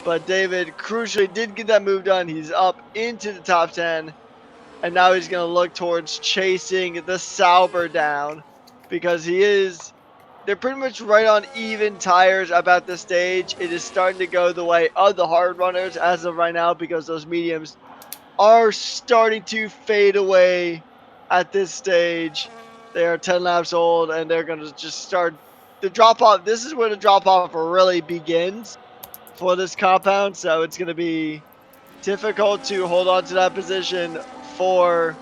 But David crucially did get that move done. He's up into the top 10. And now he's going to look towards chasing the Sauber down because they're pretty much right on even tires about this stage. It is starting to go the way of the hard runners as of right now because those mediums are starting to fade away at this stage. They are 10 laps old and they're going to just start the drop off. This is where the drop off really begins for this compound. So it's going to be difficult to hold on to that position for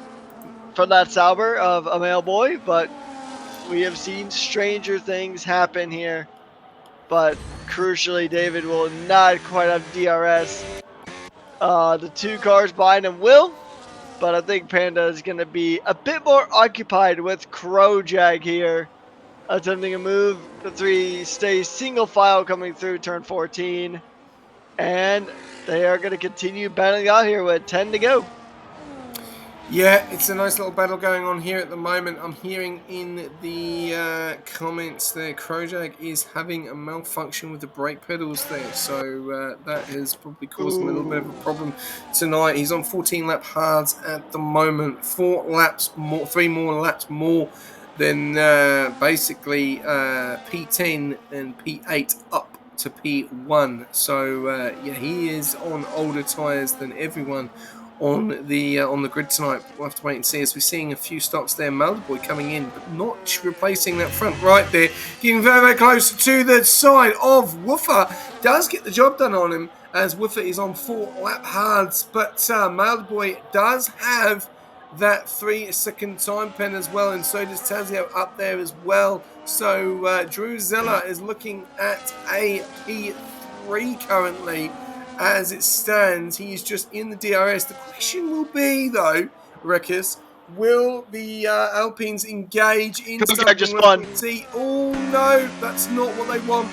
that Sauber of a male boy, but we have seen stranger things happen here. But crucially, David will not quite have DRS. The 2 cars behind him will, but I think Panda is going to be a bit more occupied with Krojak here, attempting a move. The 3 stay single file coming through turn 14, and they are going to continue battling out here with 10 to go. Yeah, it's a nice little battle going on here at the moment. I'm hearing in the comments there, Krojak is having a malfunction with the brake pedals there. So that has probably caused him a little bit of a problem tonight. He's on 14 lap hards at the moment. 3 more laps more than basically P10 and P8 up to P1. So yeah, he is on older tyres than everyone on the grid tonight. We'll have to wait and see, as we're seeing a few stops there. Malderboy coming in, but not replacing that front right there. Getting very, very close to the side of Woofer. Does get the job done on him, as Woofer is on 4 lap hards. But Malderboy does have that 3-second time pen as well, and so does Tazio up there as well. So Drew Zeller is looking at a P3 currently. As it stands, he is just in the DRS. The question will be, though, Rekus, will the Alpines engage in something? Just spun. Oh no, that's not what they want.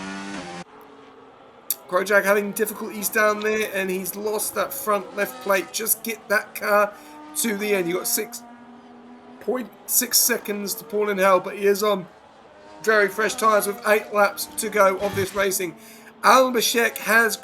Krojak having difficulties down there, and he's lost that front left plate. Just get that car to the end. You got 6.6 seconds to Paul in hell, but he is on very fresh tyres with 8 laps to go of this racing. Albashek has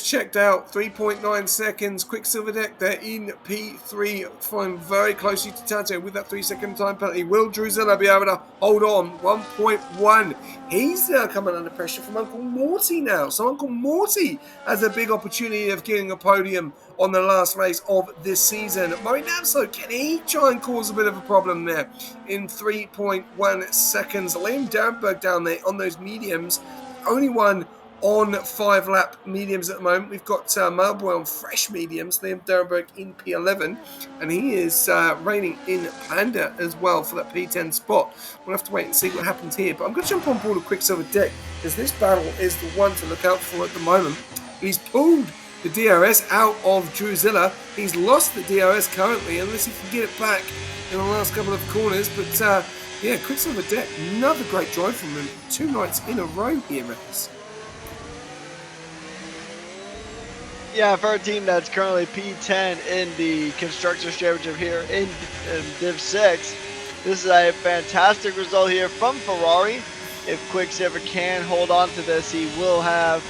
checked out 3.9 seconds. Quicksilver Deck, they're in P3, flying very closely to Tato with that 3-second time penalty. Will Drusilla be able to hold on? 1.1. He's now coming under pressure from Uncle Morty now. So Uncle Morty has a big opportunity of getting a podium on the last race of this season. Murray Napso, can he try and cause a bit of a problem there in 3.1 seconds? Liam Darrenberg down there on those mediums, only one on 5 lap mediums at the moment. We've got Malboy on fresh mediums, Liam Darrenberg in P11, and he is reigning in Panda as well for that P10 spot. We'll have to wait and see what happens here, but I'm going to jump on board with Quicksilver Deck, because this battle is the one to look out for at the moment. He's pulled the DRS out of Drusilla. He's lost the DRS currently, unless he can get it back in the last couple of corners, but yeah, Quicksilver Deck, another great drive from him, 2 nights in a row here, Rex. Yeah, for a team that's currently P10 in the Constructors' Championship here in Div 6, this is a fantastic result here from Ferrari. If Quicksilver can hold on to this, he will have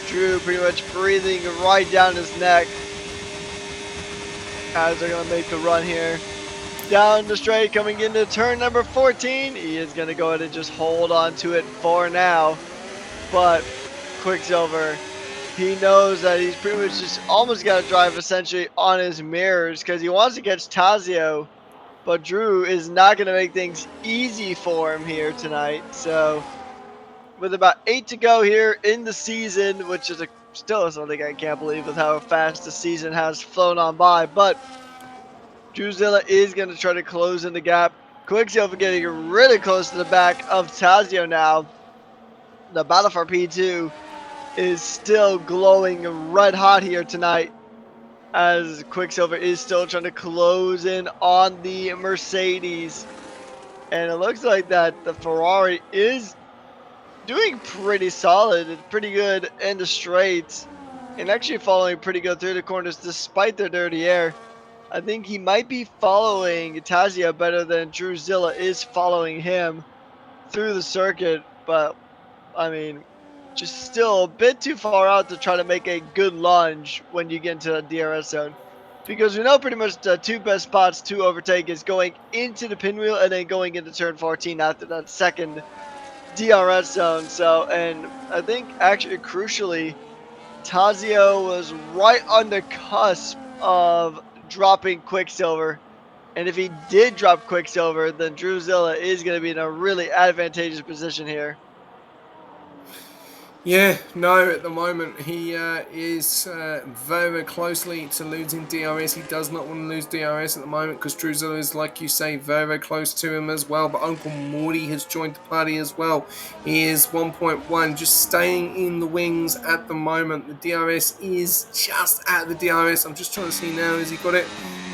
Drew pretty much breathing right down his neck. as they're going to make the run here. Down the straight, coming into turn number 14. He is going to go ahead and just hold on to it for now. But Quicksilver, he knows that he's pretty much just almost got to drive essentially on his mirrors because he wants to catch Tazio. But Drew is not going to make things easy for him here tonight. So with about 8 to go here in the season, which is still something I can't believe with how fast the season has flown on by. But Drewzilla is going to try to close in the gap. Quicksilver getting really close to the back of Tazio now. The battle for P2 is still glowing red hot here tonight, as Quicksilver is still trying to close in on the Mercedes. And it looks like that the Ferrari is doing pretty solid and pretty good in the straights, and actually following pretty good through the corners despite their dirty air. I think he might be following Tazia better than Drewzilla is following him through the circuit, but I mean, just still a bit too far out to try to make a good lunge when you get into the DRS zone. Because we know pretty much the two best spots to overtake is going into the pinwheel and then going into turn 14 after that second DRS zone. So, and I think actually crucially, Tazio was right on the cusp of dropping Quicksilver. And if he did drop Quicksilver, then Drewzilla is going to be in a really advantageous position here. Yeah, no, at the moment he is very closely to losing DRS. He does not want to lose DRS at the moment because Drewzilla is, like you say, very close to him as well. But Uncle Morty has joined the party as well. He is 1.1, just staying in the wings at the moment. The DRS is just at the DRS. I'm just trying to see now, has he got it?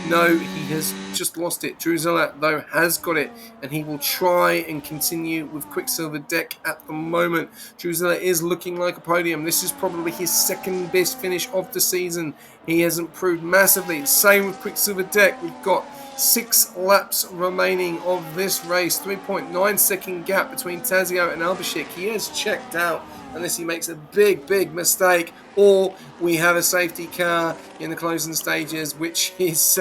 No, he has just lost it. Drewzilla, though, has got it, and he will try and continue with Quicksilver deck at the moment. Drewzilla is looking like a podium. This is probably his second best finish of the season. He has improved massively. Same with Quicksilver deck. We've got 6 laps remaining of this race. 3.9 second gap between Tazio and Albashik. He has checked out unless he makes a big mistake, or we have a safety car in the closing stages, which is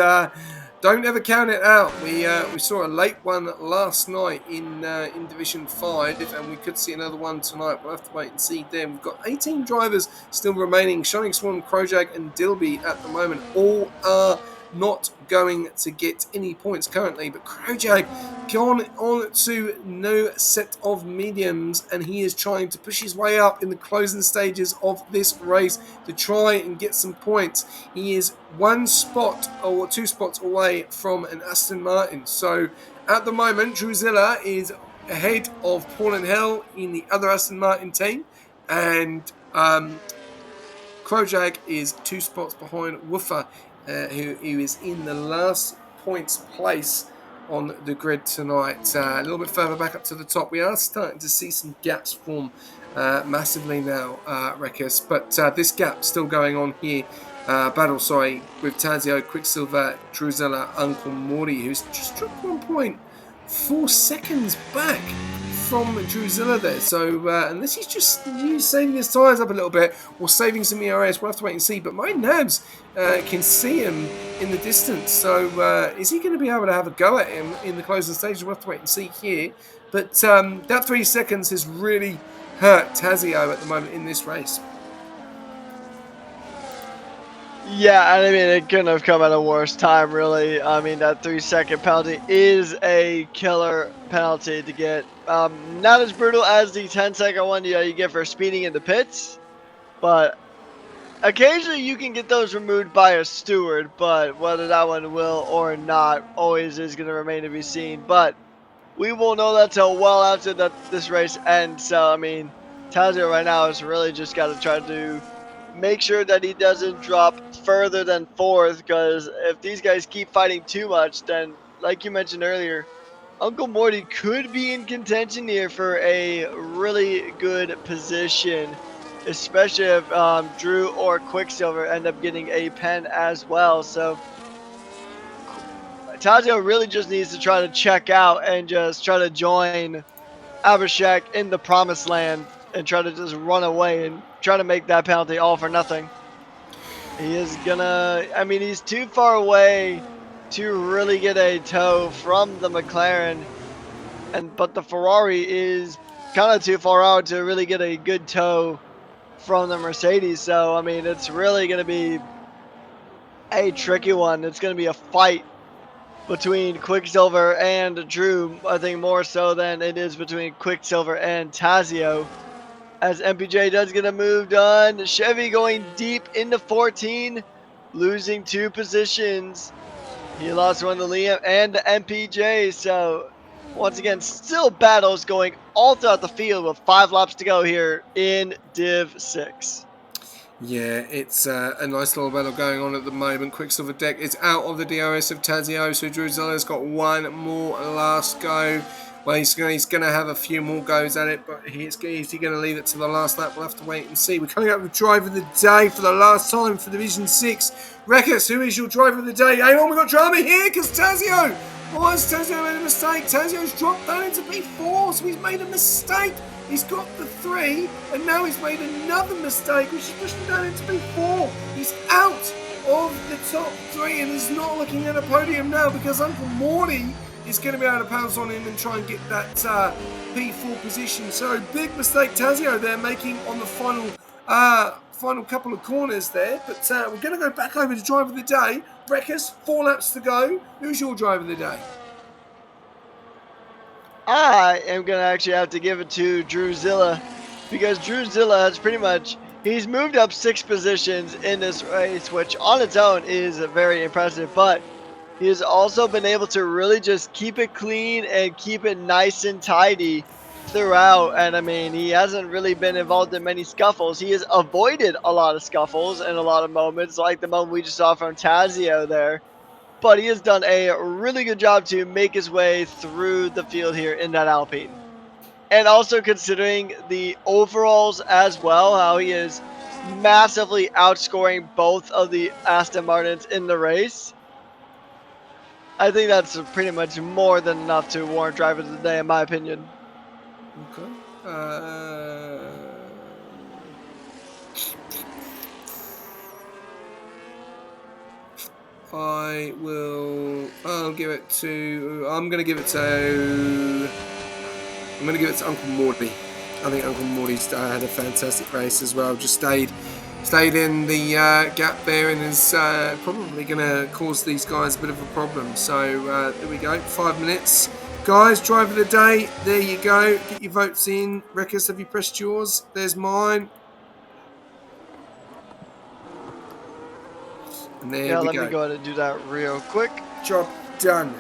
don't ever count it out. We saw a late one last night in Division 5, and we could see another one tonight. We'll have to wait and see then. We've got 18 drivers still remaining. Shining Swan, Krojak and Dilby at the moment all are not going to get any points currently, but Krojak gone on to no set of mediums, and he is trying to push his way up in the closing stages of this race to try and get some points. He is 1 spot or 2 spots away from an Aston Martin. So at the moment, Drewzilla is ahead of Paul and Hell in the other Aston Martin team, and Krojak is 2 spots behind Woofer, who is in the last points place on the grid tonight. A little bit further back up to the top, we are starting to see some gaps form massively now, Rekus, but this gap still going on here. With Tazio, Quicksilver, Drewzilla, Uncle Morty, who's just dropped 1.4 seconds back from Drewzilla there. So unless he's just saving his tyres up a little bit or saving some ERS, we'll have to wait and see. But my Nabs can see him in the distance. So is he going to be able to have a go at him in the closing stages? We'll have to wait and see here. But that 3 seconds has really hurt Tazio at the moment in this race. Yeah, I mean, it couldn't have come at a worse time, really. I mean, that 3-second penalty is a killer penalty to get. Not as brutal as the 10-second one you get for speeding in the pits, but occasionally you can get those removed by a steward, but whether that one will or not always is going to remain to be seen. But we won't know that till well after this race ends. So, I mean, Tazio right now has really just got to try to make sure that he doesn't drop further than 4th, because if these guys keep fighting too much, then like you mentioned earlier, Uncle Morty could be in contention here for a really good position, especially if Drew or Quicksilver end up getting a pen as well. So Tazio really just needs to try to check out and just try to join Abhishek in the promised land and try to just run away and try to make that penalty all for nothing. He is gonna, I mean, he's too far away to really get a tow from the McLaren, but the Ferrari is kind of too far out to really get a good tow from the Mercedes. So, I mean, it's really going to be a tricky one. It's going to be a fight between Quicksilver and Drew, I think more so than it is between Quicksilver and Tazio. As MPJ does get a move done, Chevy going deep into 14, losing 2 positions. He lost one to Liam and the MPJ, so once again, still battles going all throughout the field with 5 laps to go here in Div 6. Yeah, it's a nice little battle going on at the moment. Quicksilver Deck is out of the DRS of Tazio, so Druzilla's got one more last go. Well, he's going to have a few more goes at it, but is he going to leave it to the last lap? We'll have to wait and see. We're coming up with driver of the day for the last time for Division 6. Rekus, who is your driver of the day? Hang on, we've got drama here because Tazio! Why has Tazio made a mistake? Tazio's dropped down into P4, so he's made a mistake. He's got the 3, and now he's made another mistake, which is pushing him down into P4. He's out of the top 3 and is not looking at a podium now because Uncle Morty is going to be able to pounce on him and try and get that P4 position. So big mistake Tazio there making on the final couple of corners there. But we're going to go back over to driver of the day. Rekus, 4 laps to go. Who's your driver of the day? I am going to actually have to give it to Druzilla, because Druzilla has pretty much, he's moved up 6 positions in this race, which on its own is very impressive, but he has also been able to really just keep it clean and keep it nice and tidy throughout. And I mean, he hasn't really been involved in many scuffles. He has avoided a lot of scuffles and a lot of moments, like the moment we just saw from Tazio there. But he has done a really good job to make his way through the field here in that Alpine. And also considering the overalls as well, how he is massively outscoring both of the Aston Martins in the race. I think that's pretty much more than enough to warrant driver of the day, in my opinion. Okay. I'm going to give it to Uncle Morty. I think Uncle Morty's had a fantastic race as well. Just stayed in the gap there and is probably going to cause these guys a bit of a problem. So there we go, 5 minutes. Guys, driver of the day, there you go. Get your votes in. Rekus, have you pressed yours? There's mine. And there we go. Let me go ahead and do that real quick. Job done.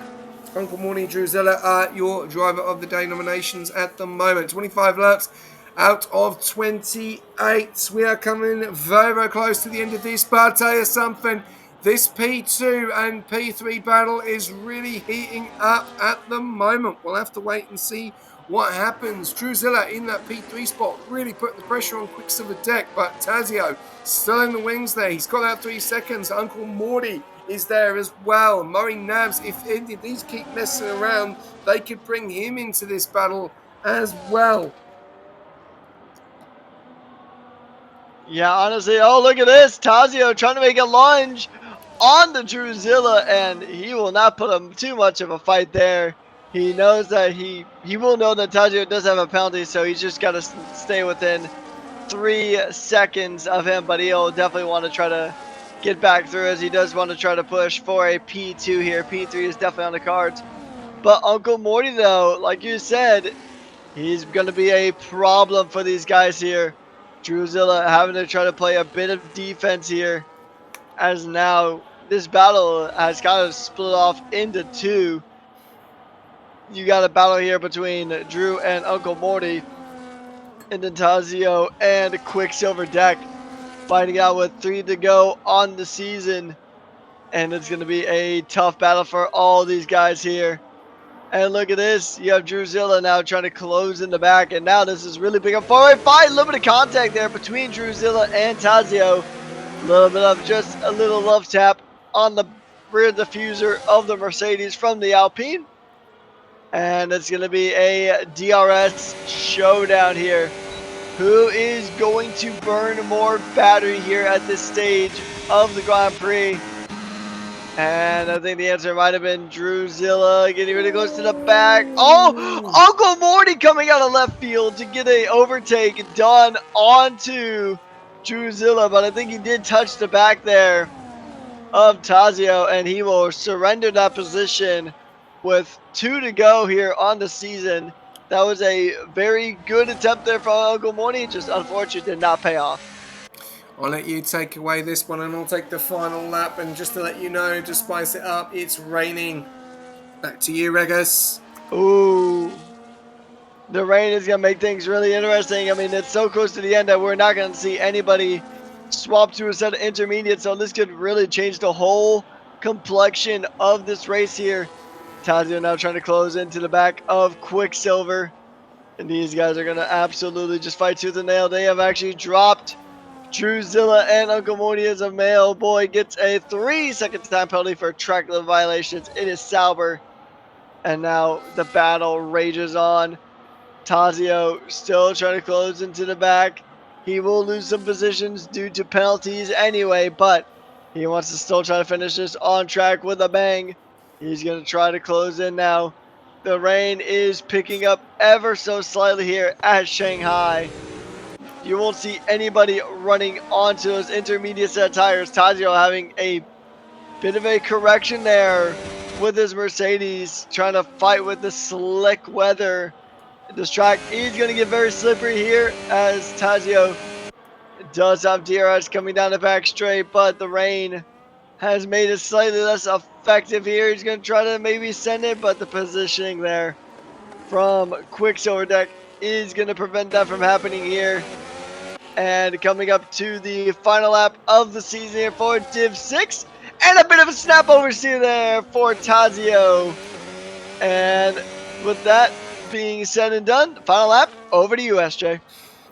Uncle Morty, Druzilla are your driver of the day nominations at the moment. 25 laps out of 28. We are coming very, very close to the end of this, but I'll tell you something. This P2 and P3 battle is really heating up at the moment. We'll have to wait and see what happens. Druzilla in that P3 spot really put the pressure on Quicksilver Deck, but Tazio still in the wings there. He's got out 3 seconds. Uncle Morty is there as well. Murray Nabs, if any of these keep messing around, they could bring him into this battle as well. Yeah, honestly, oh, look at this. Tazio trying to make a lunge on the Druzilla, and he will not put him too much of a fight there. He knows that he will know that Tazio does have a penalty, so he's just got to stay within 3 seconds of him, but he'll definitely want to try to get back through, as he does want to try to push for a P2 here. P3 is definitely on the cards. But Uncle Morty, though, like you said, he's going to be a problem for these guys here. Druzilla having to try to play a bit of defense here, as now this battle has kind of split off into 2. You got a battle here between Drew and Uncle Morty, and then Tazio and Quicksilver Deck fighting out with 3 to go on the season. And it's going to be a tough battle for all these guys here. And look at this. You have Druzilla now trying to close in the back. And now this is really big. A forward fight. A little bit of contact there between Druzilla and Tazio. A little bit of just a little love tap on the rear diffuser of the Mercedes from the Alpine. And it's going to be a DRS showdown here who is going to burn more battery here at this stage of the Grand Prix? And I think the answer might have been Drewzilla getting really close to the back. Oh, Uncle Morty coming out of left field to get a overtake done onto Drewzilla, but I think he did touch the back there of Tazio, and he will surrender that position with 2 to go here on the season. That was a very good attempt there from Uncle Morty, just unfortunately did not pay off. I'll let you take away this one and I'll take the final lap. And just to let you know, to spice it up, it's raining. Back to you, Regis. Ooh. The rain is going to make things really interesting. I mean, it's so close to the end that we're not going to see anybody swap to a set of intermediate. So this could really change the whole complexion of this race here. Tazio now trying to close into the back of Quicksilver. And these guys are going to absolutely just fight tooth and nail. They have actually dropped Drewzilla, and Uncle Morty as a male boy gets a 3-second time penalty for track limit violations. It is Sauber. And now the battle rages on. Tazio still trying to close into the back. He will lose some positions due to penalties anyway, but he wants to still try to finish this on track with a bang. He's going to try to close in now. The rain is picking up ever so slightly here at Shanghai. You won't see anybody running onto those intermediate set tires. Tazio having a bit of a correction there with his Mercedes, trying to fight with the slick weather. This track is going to get very slippery here as Tazio does have DRS coming down the back straight, but the rain has made it slightly less effective here. He's going to try to maybe send it, but the positioning there from Quicksilver Deck is going to prevent that from happening here. And coming up to the final lap of the season here for Div 6. And a bit of a snap oversteer there for Tazio. And with that being said and done, final lap, over to you, SJ.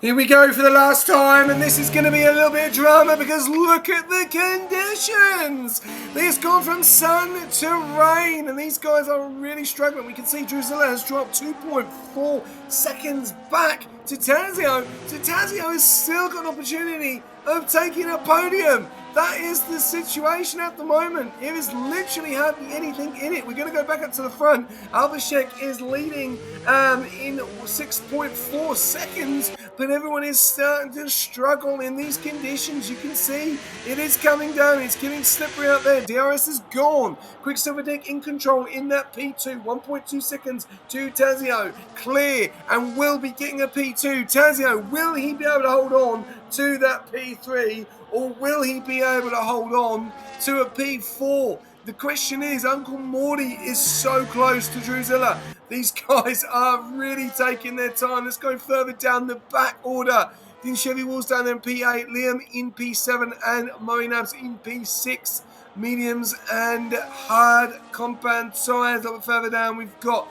Here we go for the last time, and this is going to be a little bit of drama because look at the conditions. It's gone from sun to rain, and these guys are really struggling. We can see Drewzilla has dropped 2.4 seconds back to Tazio. So Tazio has still got an opportunity of taking a podium. That is the situation at the moment. It is literally hardly anything in it. We're going to go back up to the front. Albashek is leading in 6.4 seconds, but everyone is starting to struggle in these conditions. You can see it is coming down. It's getting slippery out there. DRS is gone. Quicksilver Deck in control in that P2. 1.2 seconds to Tazio. Clear and will be getting a P2. Tazio, will he be able to hold on to that P3? Or will he be able to hold on to a P4? The question is, Uncle Morty is so close to Drewzilla. These guys are really taking their time. Let's go further down the back order. Then Chevy Walls down there in P8, Liam in P7, and Moinabs in P6. Mediums and hard compound tires. A little further down, we've got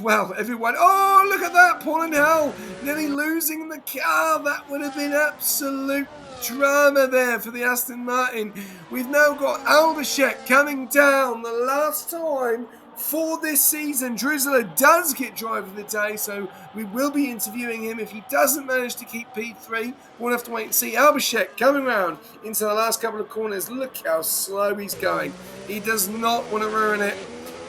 well, everyone. Oh, look at that. Paul and Hal nearly losing the car. That would have been absolute drama there for the Aston Martin. We've now got Albashek coming down the last time for this season. Drewzilla does get driver of the day, so we will be interviewing him. If he doesn't manage to keep P3, we'll have to wait and see. Albashek coming round into the last couple of corners. Look how slow he's going. He does not want to ruin it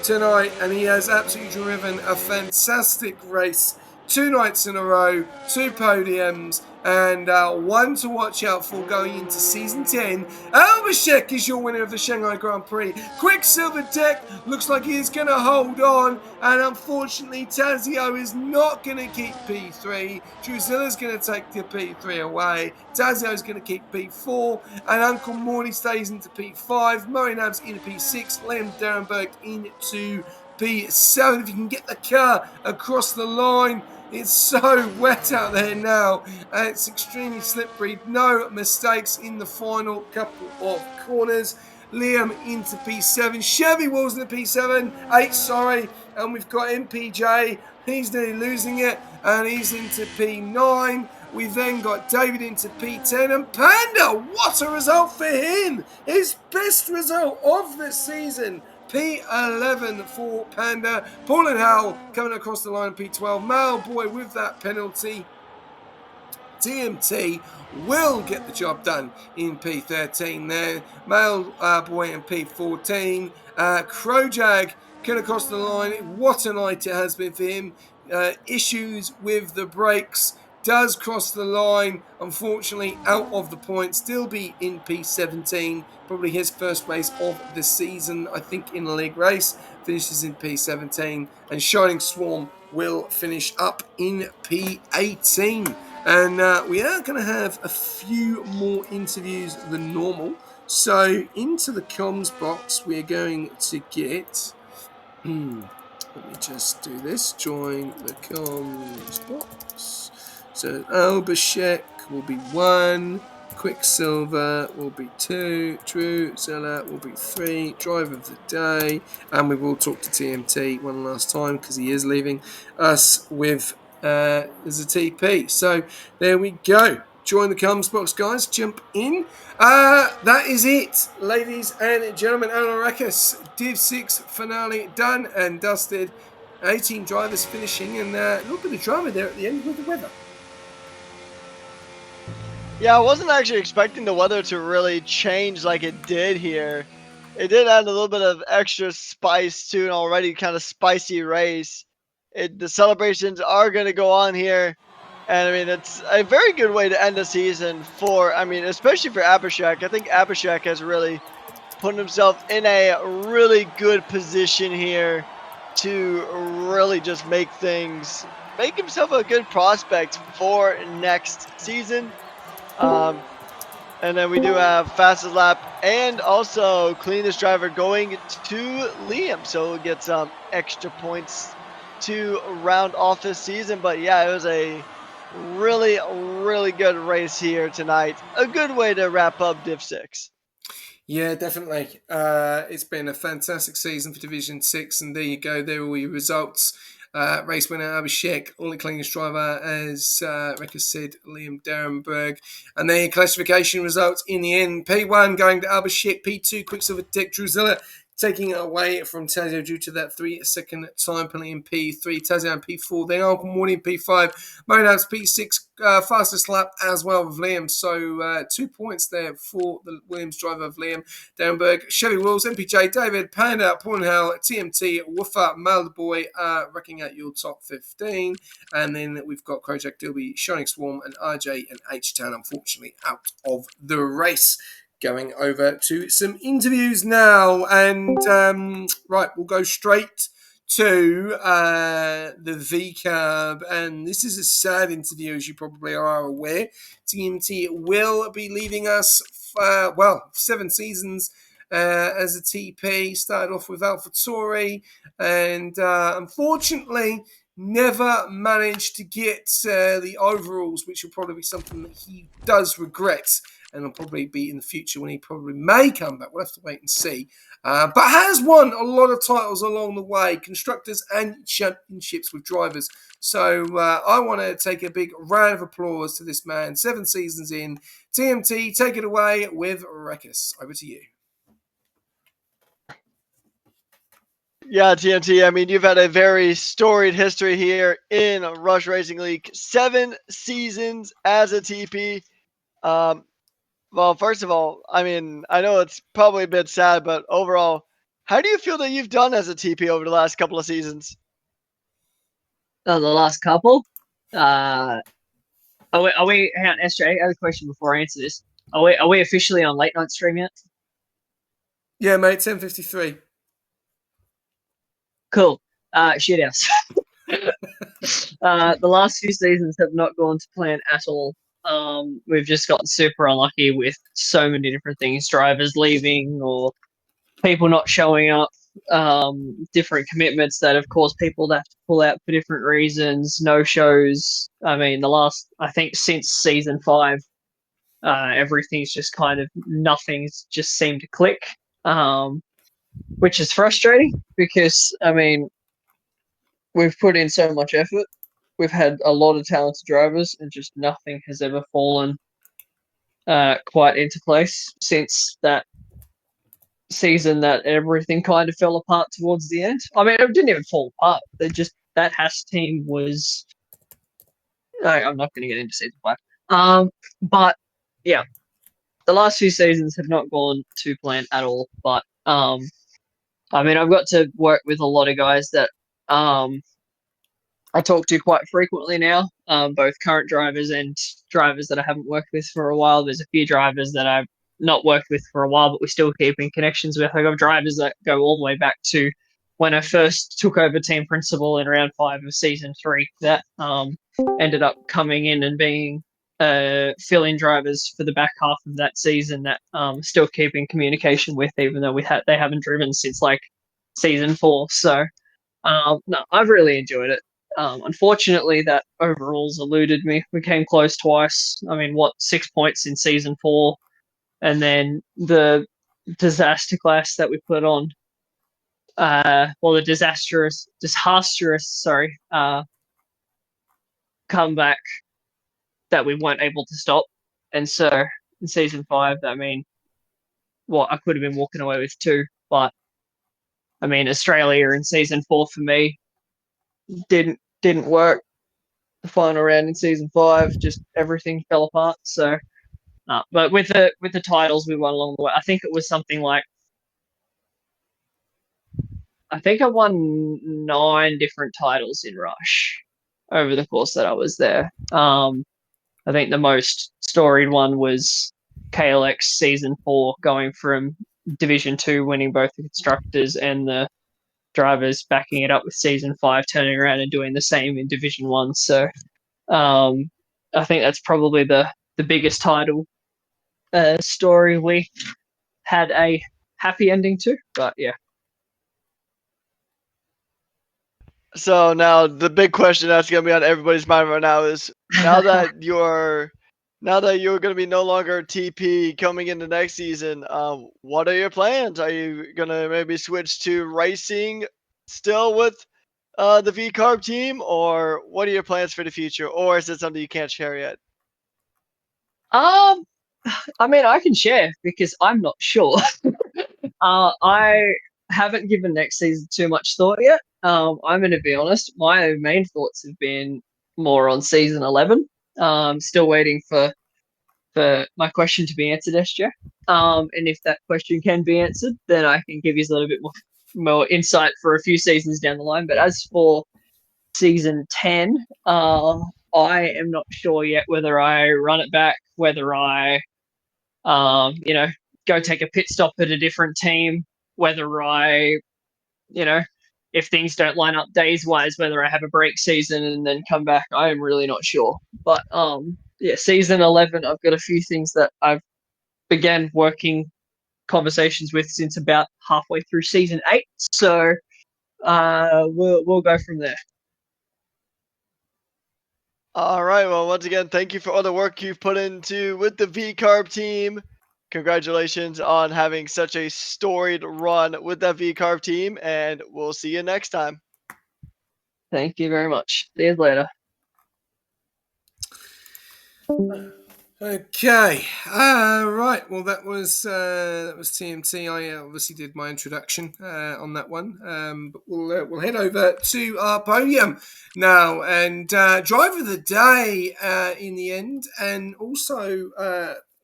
tonight, and he has absolutely driven a fantastic race 2 nights in a row, 2 podiums, and one to watch out for going into Season 10. Albashek is your winner of the Shanghai Grand Prix. Quicksilver Deck looks like he is going to hold on, and unfortunately Tazio is not going to keep P3. Drewzilla is going to take the P3 away. Tazio is going to keep P4, and Uncle Morty stays into P5. Morinabs into P6. Liam Darenberg into P7. If you can get the car across the line. It's so wet out there now, and it's extremely slippery. No mistakes in the final couple of corners. Liam into P7. Chevy Walls into P7. 8, sorry. And we've got MPJ. He's nearly losing it, and he's into P9. We've then got David into P10. And Panda, what a result for him. His best result of the season. P11 for Panda. Paul and Hal coming across the line, P12. Malboy with that penalty. TMT will get the job done in P13 there. Male boy in P14. Krojag can across the line. What a night it has been for him. Issues with the brakes. Does cross the line, unfortunately out of the point, still be in P17, probably his first race of the season, I think, in a league race, finishes in P17, and Shining Swarm will finish up in P18. And we are going to have a few more interviews than normal. So into the comms box, we're going to get... let me just do this. Join the comms box. So Albashek will be 1. Quicksilver will be 2. Drew Zeller will be 3. Driver of the day. And we will talk to TMT one last time because he is leaving us with as a TP. So there we go. Join the comms box, guys. Jump in. That is it, ladies and gentlemen. Alan Rekas, Div 6 finale done and dusted. 18 drivers finishing, and a little bit of drama there at the end with the weather. Yeah, I wasn't actually expecting the weather to really change like it did here. It did add a little bit of extra spice to an already kind of spicy race. The celebrations are going to go on here. And I mean, it's a very good way to end the season for, I mean, especially for Abhishek. I think Abhishek has really put himself in a really good position here to really just make himself a good prospect for next season. And then we do have fastest lap and also cleanest driver going to Liam. So we'll get some extra points to round off this season. But yeah, it was a really, really good race here tonight. A good way to wrap up Div 6. Yeah, definitely. It's been a fantastic season for Division 6, and there you go. There are all your results. Race winner Abhishek, only cleanest driver, as Rekka said, Liam Darrenberg. And then classification results in the end. P1 going to Abhishek, P2 Quicksilver Tech Drusilla, taking it away from Tazio due to that 3-second time penalty in P3. Tazio in P4, then Uncle Morty in P5. Monabs P6, fastest lap as well with Liam. So 2 points there for the Williams driver of Liam Darrenberg. Chevy Wills, MPJ, David, Panda, Pornhell, TMT, Woofer, Malboy, wrecking out your top 15. And then we've got Kojak Dilby, Shining Swarm, and RJ and H-Town, unfortunately, out of the race. Going over to some interviews now, and right, we'll go straight to the VCAB, and this is a sad interview, as you probably are aware. TMT will be leaving us, 7 seasons as a TP. Started off with AlphaTauri, and unfortunately never managed to get the overalls, which will probably be something that he does regret. And will probably be in the future when he probably may come back. We'll have to wait and see. But has won a lot of titles along the way, constructors and championships with drivers. So I want to take a big round of applause to this man. 7 seasons in. TMT, take it away with Rekas. Over to you. Yeah, TMT, I mean, you've had a very storied history here in Rush Racing League. 7 seasons as a TP. Well, first of all, I mean, I know it's probably a bit sad, but overall, how do you feel that you've done as a TP over the last couple of seasons? The last couple? Hang on, SJ, I have a question before I answer this. Are we officially on late night stream yet? Yeah, mate, 10:53. Cool. Shit house. The last few seasons have not gone to plan at all. We've just gotten super unlucky with so many different things, drivers leaving or people not showing up, different commitments that have caused people to have to pull out for different reasons, no shows. I mean, I think since season 5, everything's just kind of, nothing's just seemed to click, which is frustrating because, I mean, we've put in so much effort. We've had a lot of talented drivers, and just nothing has ever fallen quite into place since that season that everything kind of fell apart towards the end. I mean, it didn't even fall apart. That Haas team was... I'm not going to get into season 5. But yeah, the last few seasons have not gone to plan at all. But I mean, I've got to work with a lot of guys that I talk to quite frequently now, both current drivers and drivers that I haven't worked with for a while. There's a few drivers that I've not worked with for a while, but we're still keeping connections with. I got drivers that go all the way back to when I first took over team principal in round 5 of season 3 that ended up coming in and being fill-in drivers for the back half of that season that still keeping communication with, even though they haven't driven since like season 4. So no, I've really enjoyed it. Unfortunately, that overalls eluded me. We came close twice. I mean, 6 points in season 4, and then the disaster class that we put on. The disastrous, sorry, comeback that we weren't able to stop. And so in season 5, I mean, I could have been walking away with 2, but I mean, Australia in season 4 for me didn't work. The final round in season 5, just everything fell apart. So, but with the titles we won along the way, I think it was something like, I think I won 9 different titles in Rush over the course that I was there. I think the most storied one was KLX season 4, going from Division 2, winning both the constructors and the drivers, backing it up with season 5, turning around and doing the same in Division 1. So I think that's probably the biggest title story we had a happy ending to. But yeah. So now the big question that's gonna be on everybody's mind right now is now that you're gonna be no longer TP coming into next season, what are your plans? Are you gonna maybe switch to racing still with the VCarb team, or what are your plans for the future, or is it something you can't share yet? I mean, I can share because I'm not sure. I haven't given next season too much thought yet. I'm going to be honest. My main thoughts have been more on season 11. Still waiting for my question to be answered, SJ. And if that question can be answered, then I can give you a little bit more insight for a few seasons down the line. But as for season 10, I am not sure yet whether I run it back, whether I, go take a pit stop at a different team, whether I, if things don't line up days wise, whether I have a break season and then come back. I am really not sure. But season 11, I've got a few things that I've began working conversations with since about halfway through season 8. So we'll go from there. All right. Well, once again, thank you for all the work you've put into with the VCarb team. Congratulations on having such a storied run with that VCarb team, and we'll see you next time. Thank you very much. See you later. Okay, right. Well, that was TMT. I obviously did my introduction on that one, but we'll head over to our podium now and driver of the day in the end, and also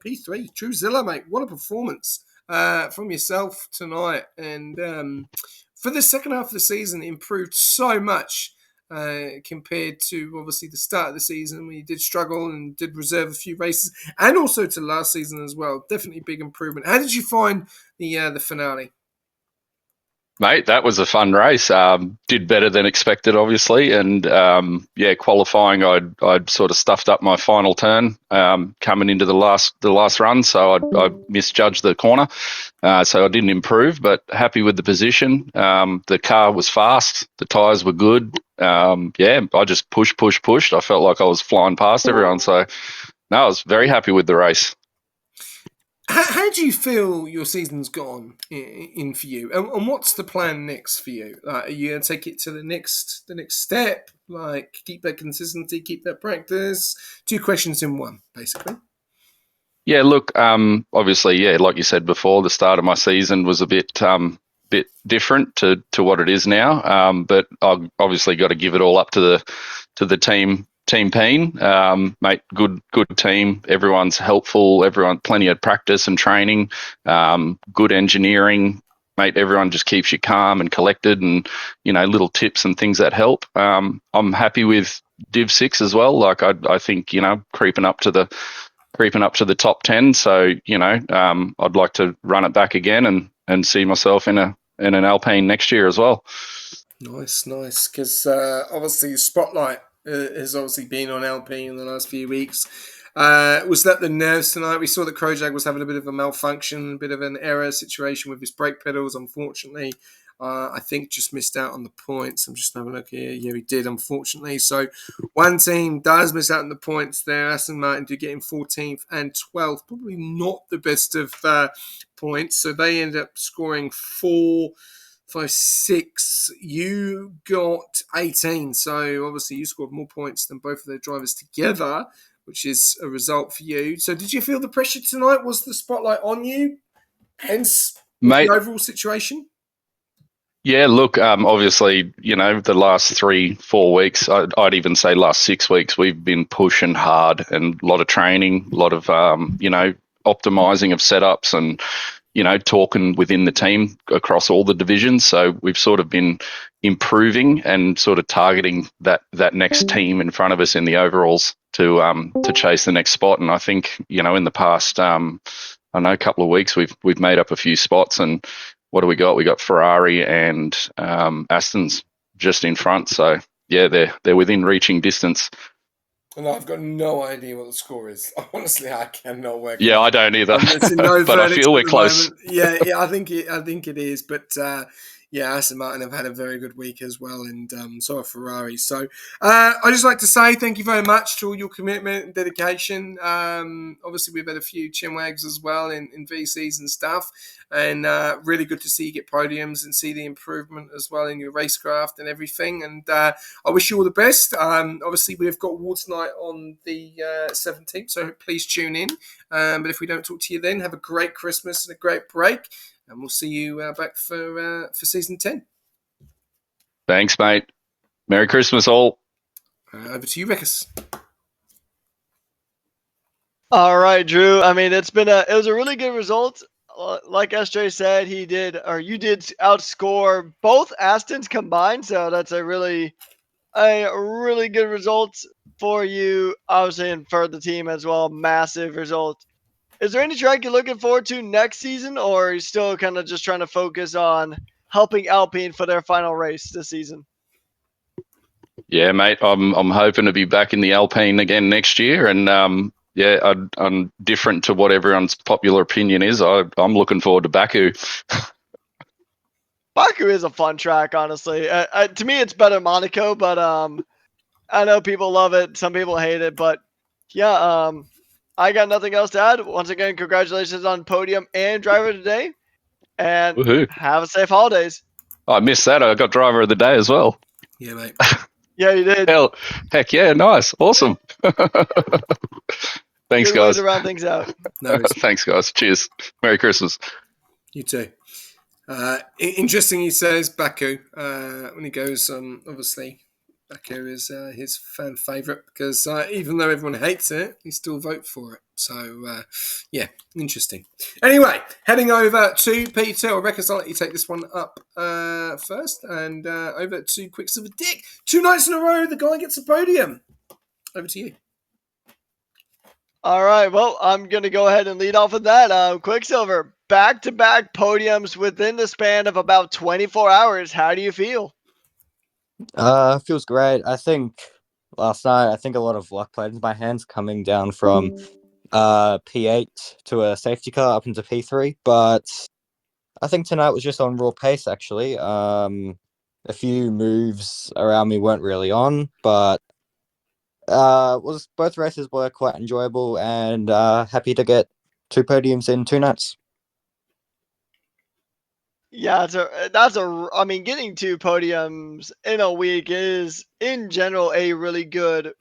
P3 Truezilla, mate. What a performance from yourself tonight, and for the second half of the season, improved so much. Compared to obviously the start of the season when you did struggle and did reserve a few races, and also to last season as well. Definitely big improvement. How did you find the finale? Mate, that was a fun race. Did better than expected, obviously, and qualifying, I'd sort of stuffed up my final turn coming into the last run, so I misjudged the corner, so I didn't improve. But happy with the position. The car was fast, the tyres were good. I just pushed. I felt like I was flying past everyone, so no, I was very happy with the race. How do you feel your season's gone in for you, and what's the plan next for you? Are you going to take it to the next step? Like keep that consistency, keep that practice. 2 questions in one, basically. Yeah, look, obviously, like you said before, the start of my season was a bit different to what it is now. But I've obviously got to give it all up to the team Team Peen, mate, good team. Everyone's helpful. Everyone, plenty of practice and training. Good engineering, mate. Everyone just keeps you calm and collected, and little tips and things that help. I'm happy with Div 6 as well. Like I think creeping up to the top 10. So I'd like to run it back again and see myself in an Alpine next year as well. Nice. Because obviously the spotlight has obviously been on Alpine in the last few weeks. Was that the nerves tonight? We saw that Krojak was having a bit of a malfunction, a bit of an error situation with his brake pedals, unfortunately. I think just missed out on the points. I'm just having a look here. Yeah, he did, unfortunately. So one team does miss out on the points there. Aston Martin do get in 14th and 12th. Probably not the best of points. So they end up scoring 4, 5, 6. You got 18. So obviously you scored more points than both of their drivers together, which is a result for you. So did you feel the pressure tonight? Was the spotlight on you? Hence the overall situation? Yeah, look, obviously, the last 3-4 weeks, I'd even say last 6 weeks, we've been pushing hard and a lot of training, a lot of, optimizing of setups and, talking within the team across all the divisions. So we've sort of been improving and sort of targeting that next team in front of us in the overalls to chase the next spot. And I think, in the past, a couple of weeks, we've made up a few spots. And what do we got? We got Ferrari and Aston's just in front. So yeah, they're within reaching distance. And I've got no idea what the score is. Honestly, I cannot work. Yeah, I don't either. No but I feel we're close. Yeah, I think it is. But Aston Martin have had a very good week as well, and so have Ferrari. So I just like to say thank you very much to all your commitment and dedication. Obviously, we've had a few chinwags as well in VCs and stuff, and really good to see you get podiums and see the improvement as well in your racecraft and everything. And I wish you all the best. Obviously, we've got awards night on the 17th, so please tune in. But if we don't talk to you then, have a great Christmas and a great break. And we'll see you back for season 10. Thanks, mate. Merry Christmas, all. Over to you, Rikus. All right, Drew. I mean, it was a really good result. Like SJ said, you did outscore both Astons combined. So that's a really good result for you, obviously, and for the team as well. Massive result. Is there any track you're looking forward to next season, or are you still kind of just trying to focus on helping Alpine for their final race this season? Yeah, mate, I'm hoping to be back in the Alpine again next year, and I'm different to what everyone's popular opinion is. I'm looking forward to Baku. Baku is a fun track, honestly. To me, it's better Monaco, but I know people love it, some people hate it, but yeah, I got nothing else to add. Once again, congratulations on podium and driver today, and Woohoo. Have a safe holidays. I missed that. I got driver of the day as well. Yeah, mate. Yeah, you did. Heck yeah, nice, awesome. Thanks, Good guys. way to round things out. No, thanks, guys. Cheers. Merry Christmas. You too. Interesting, he says Baku when he goes. Obviously, Baku is his fan favourite because even though everyone hates it, he still vote for it. So, interesting. Anyway, heading over to Peter or Records. I'll let you take this one up first, and over to Quicksilver Dick. 2 nights in a row, the guy gets a podium. Over to you. All right, well, I'm going to go ahead and lead off with that. Quicksilver, back-to-back podiums within the span of about 24 hours. How do you feel? Feels great. I think last night, a lot of luck played into my hands coming down from P8 to a safety car up into P3, but I think tonight was just on raw pace, actually. A few moves around me weren't really on, but both races were quite enjoyable, and happy to get 2 podiums in 2 nights. Yeah, getting 2 podiums in a week is, in general, a really good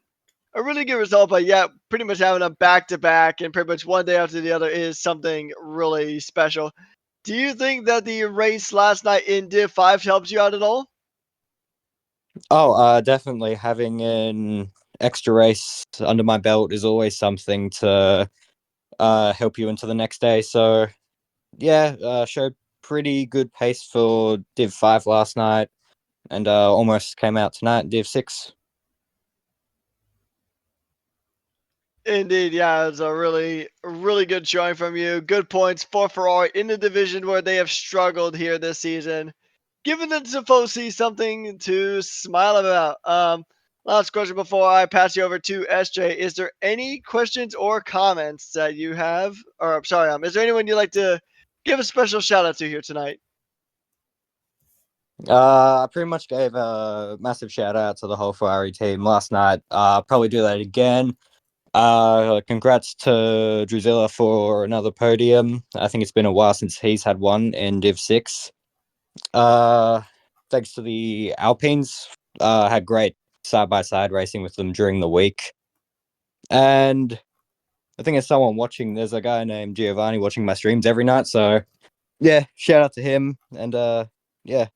result. But yeah, pretty much having a back-to-back and pretty much one day after the other is something really special. Do you think that the race last night in Div 5 helps you out at all? Oh, definitely having an extra race under my belt is always something to help you into the next day. So yeah, showed pretty good pace for Div 5 last night, and almost came out tonight in Div 6. Indeed, yeah, it's a really good showing from you. Good points for Ferrari in the division where they have struggled here this season. Giving the Tifosi something to smile about. Last question before I pass you over to SJ. Is there any questions or comments that you have? Or I'm sorry, is there anyone you'd like to give a special shout out to here tonight? I pretty much gave a massive shout out to the whole Ferrari team last night. Probably do that again. Congrats to Drusilla for another podium. I think it's been a while since he's had one in Div 6. Thanks to the Alpines. Had great side-by-side racing with them during the week. And I think there's someone watching. There's a guy named Giovanni watching my streams every night. So, yeah, shout out to him. And, yeah.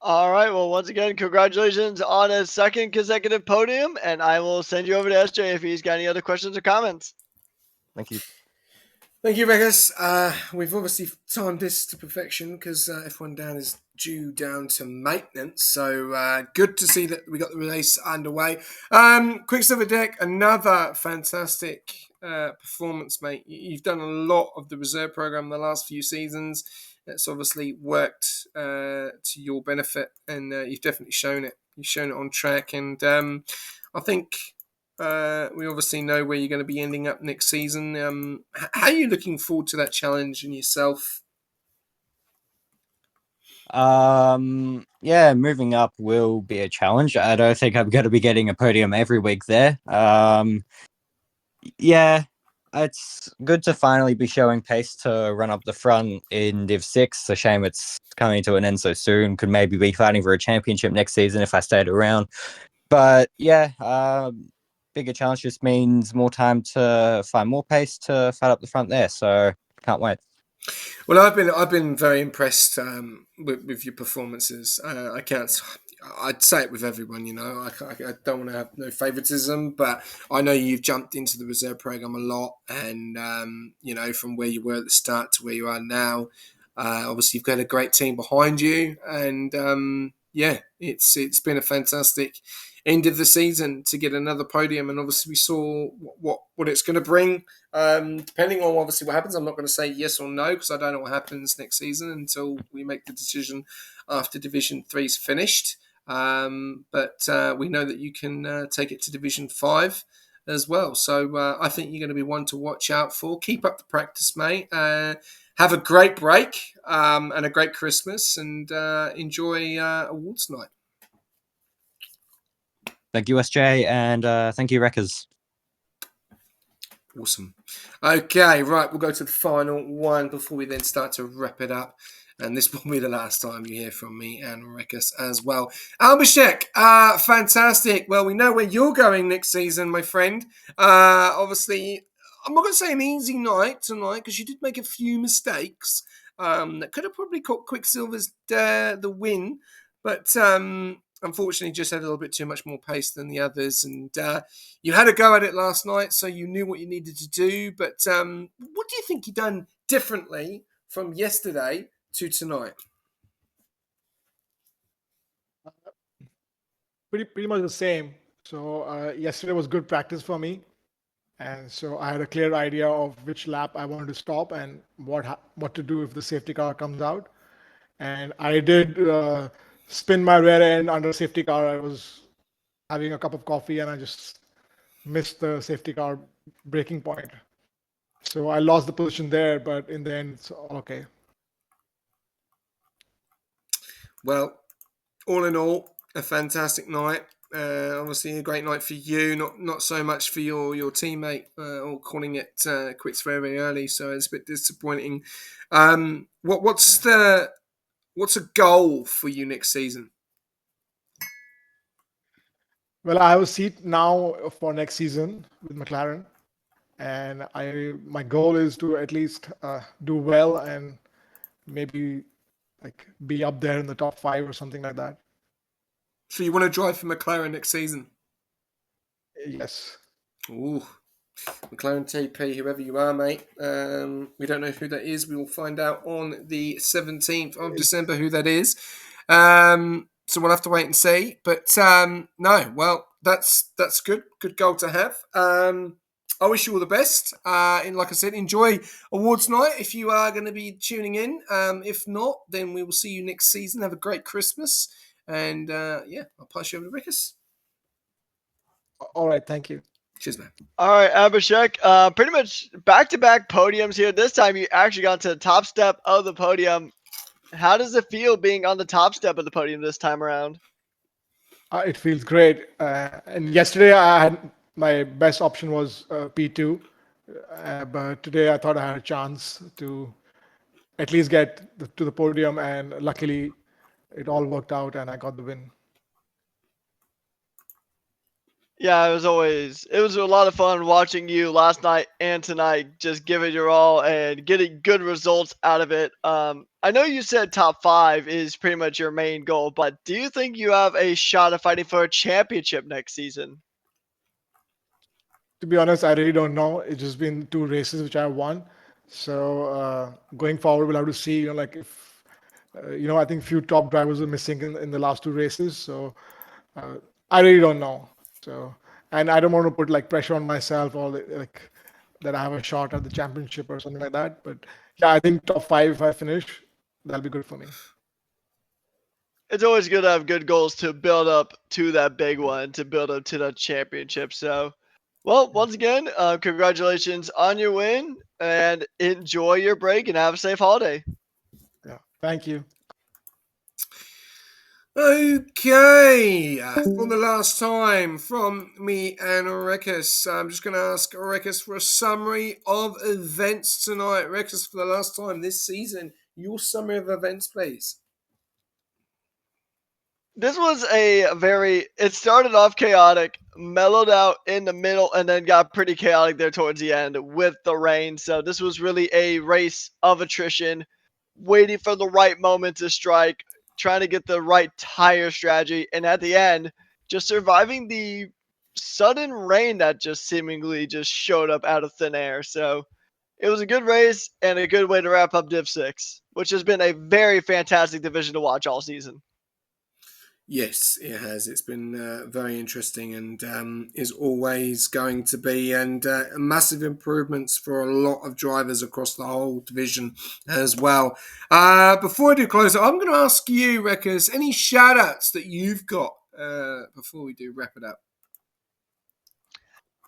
All right. Well, once again, congratulations on a second consecutive podium, and I will send you over to SJ if he's got any other questions or comments. Thank you. Thank you, Regas. We've obviously timed this to perfection because F1 Down is due down to maintenance. So good to see that we got the race underway. Quicksilver Deck, another fantastic performance, mate. You've done a lot of the reserve program the last few seasons. It's obviously worked to your benefit, and you've definitely shown it. You've shown it on track, and I think we obviously know where you're going to be ending up next season. How are you looking forward to that challenge in yourself? Yeah, moving up will be a challenge. I don't think I'm going to be getting a podium every week there. Yeah, it's good to finally be showing pace to run up the front in Div 6. It's a shame it's coming to an end so soon. Could maybe be fighting for a championship next season if I stayed around. But yeah, bigger challenge just means more time to find more pace to fight up the front there. So can't wait. Well, I've been very impressed with your performances. I'd say it with everyone, you know. I don't want to have no favoritism, but I know you've jumped into the reserve program a lot, and you know, from where you were at the start to where you are now. Obviously, you've got a great team behind you, and yeah, it's been a fantastic end of the season to get another podium, and obviously we saw what it's going to bring. Depending on obviously what happens, I'm not going to say yes or no because I don't know what happens next season until we make the decision after Division 3's finished. But we know that you can take it to Division 5 as well. So I think you're going to be one to watch out for. Keep up the practice, mate. Have a great break and a great Christmas, and enjoy awards night. Thank you, SJ, and thank you, Wreckers. Awesome. Okay, right, we'll go to the final one before we then start to wrap it up. And this will be the last time you hear from me and Rekas as well. Albashek, fantastic. Well, we know where you're going next season, my friend. Obviously, I'm not going to say an easy night tonight because you did make a few mistakes that could have probably caught Quicksilver's the win. But unfortunately, just had a little bit too much more pace than the others. And you had a go at it last night, so you knew what you needed to do. But what do you think you done differently from yesterday to tonight? Pretty much the same. So yesterday was good practice for me, and so I had a clear idea of which lap I wanted to stop and what to do if the safety car comes out. And I did spin my rear end under safety car. I was having a cup of coffee and I just missed the safety car braking point. So I lost the position there, but in the end, it's all okay. Well, all in all, a fantastic night. Obviously, a great night for you. Not so much for your teammate, or calling it quits very early. So it's a bit disappointing. What's a goal for you next season? Well, I have a seat now for next season with McLaren, and my goal is to at least do well and maybe like be up there in the top 5 or something like that. So you want to drive for McLaren next season? Yes. Ooh. McLaren TP, whoever you are, mate. We don't know who that is. We will find out on the 17th of December who that is. So we'll have to wait and see. But no, well, that's good. Good goal to have. I wish you all the best. And like I said, enjoy awards night if you are going to be tuning in. If not, then we will see you next season. Have a great Christmas. And yeah, I'll pass you over to Rickus. All right. Thank you. Cheers, man. All right, Abhishek. Pretty much back-to-back podiums here. This time you actually got to the top step of the podium. How does it feel being on the top step of the podium this time around? It feels great. And yesterday I had my best option was P2, but today I thought I had a chance to at least get to the podium, and luckily it all worked out and I got the win. Yeah, it was a lot of fun watching you last night and tonight, just give it your all and getting good results out of it. I know you said top 5 is pretty much your main goal, but do you think you have a shot of fighting for a championship next season? To be honest, I really don't know. It's just been 2 races which I won. So going forward, we'll have to see. Like if I think few top drivers are missing in the last 2 races. So I really don't know. So, and I don't want to put like pressure on myself or like that I have a shot at the championship or something like that. But yeah, I think top 5 if I finish, that'll be good for me. It's always good to have good goals to build up to that big one, to build up to that championship. So, well, once again, congratulations on your win and enjoy your break and have a safe holiday. Yeah, thank you. Okay, for the last time from me and Rekus, I'm just going to ask Rekus for a summary of events tonight. Rekus, for the last time this season, your summary of events, please. This was it started off chaotic, mellowed out in the middle, and then got pretty chaotic there towards the end with the rain. So this was really a race of attrition, waiting for the right moment to strike, trying to get the right tire strategy, and at the end, just surviving the sudden rain that just seemingly just showed up out of thin air. So it was a good race and a good way to wrap up Div 6, which has been a very fantastic division to watch all season. Yes, it has. It's been very interesting and is always going to be, and massive improvements for a lot of drivers across the whole division as well. Before I do close, I'm going to ask you, Rekus, any shout outs that you've got before we do wrap it up?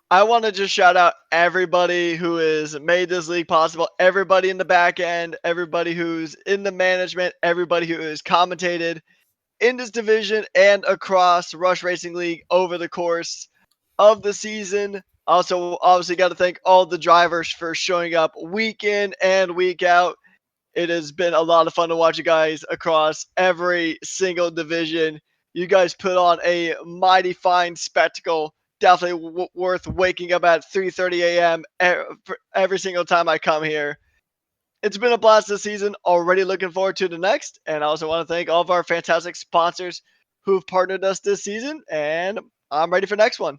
I want to just shout out everybody who has made this league possible, everybody in the back end, everybody who's in the management, everybody who has commentated in this division and across Rush Racing League over the course of the season. Also, obviously, got to thank all the drivers for showing up week in and week out. It has been a lot of fun to watch you guys across every single division. You guys put on a mighty fine spectacle. Definitely worth waking up at 3:30 a.m. every single time I come here. It's been a blast this season. Already looking forward to the next. And I also want to thank all of our fantastic sponsors who've partnered us this season. And I'm ready for next one.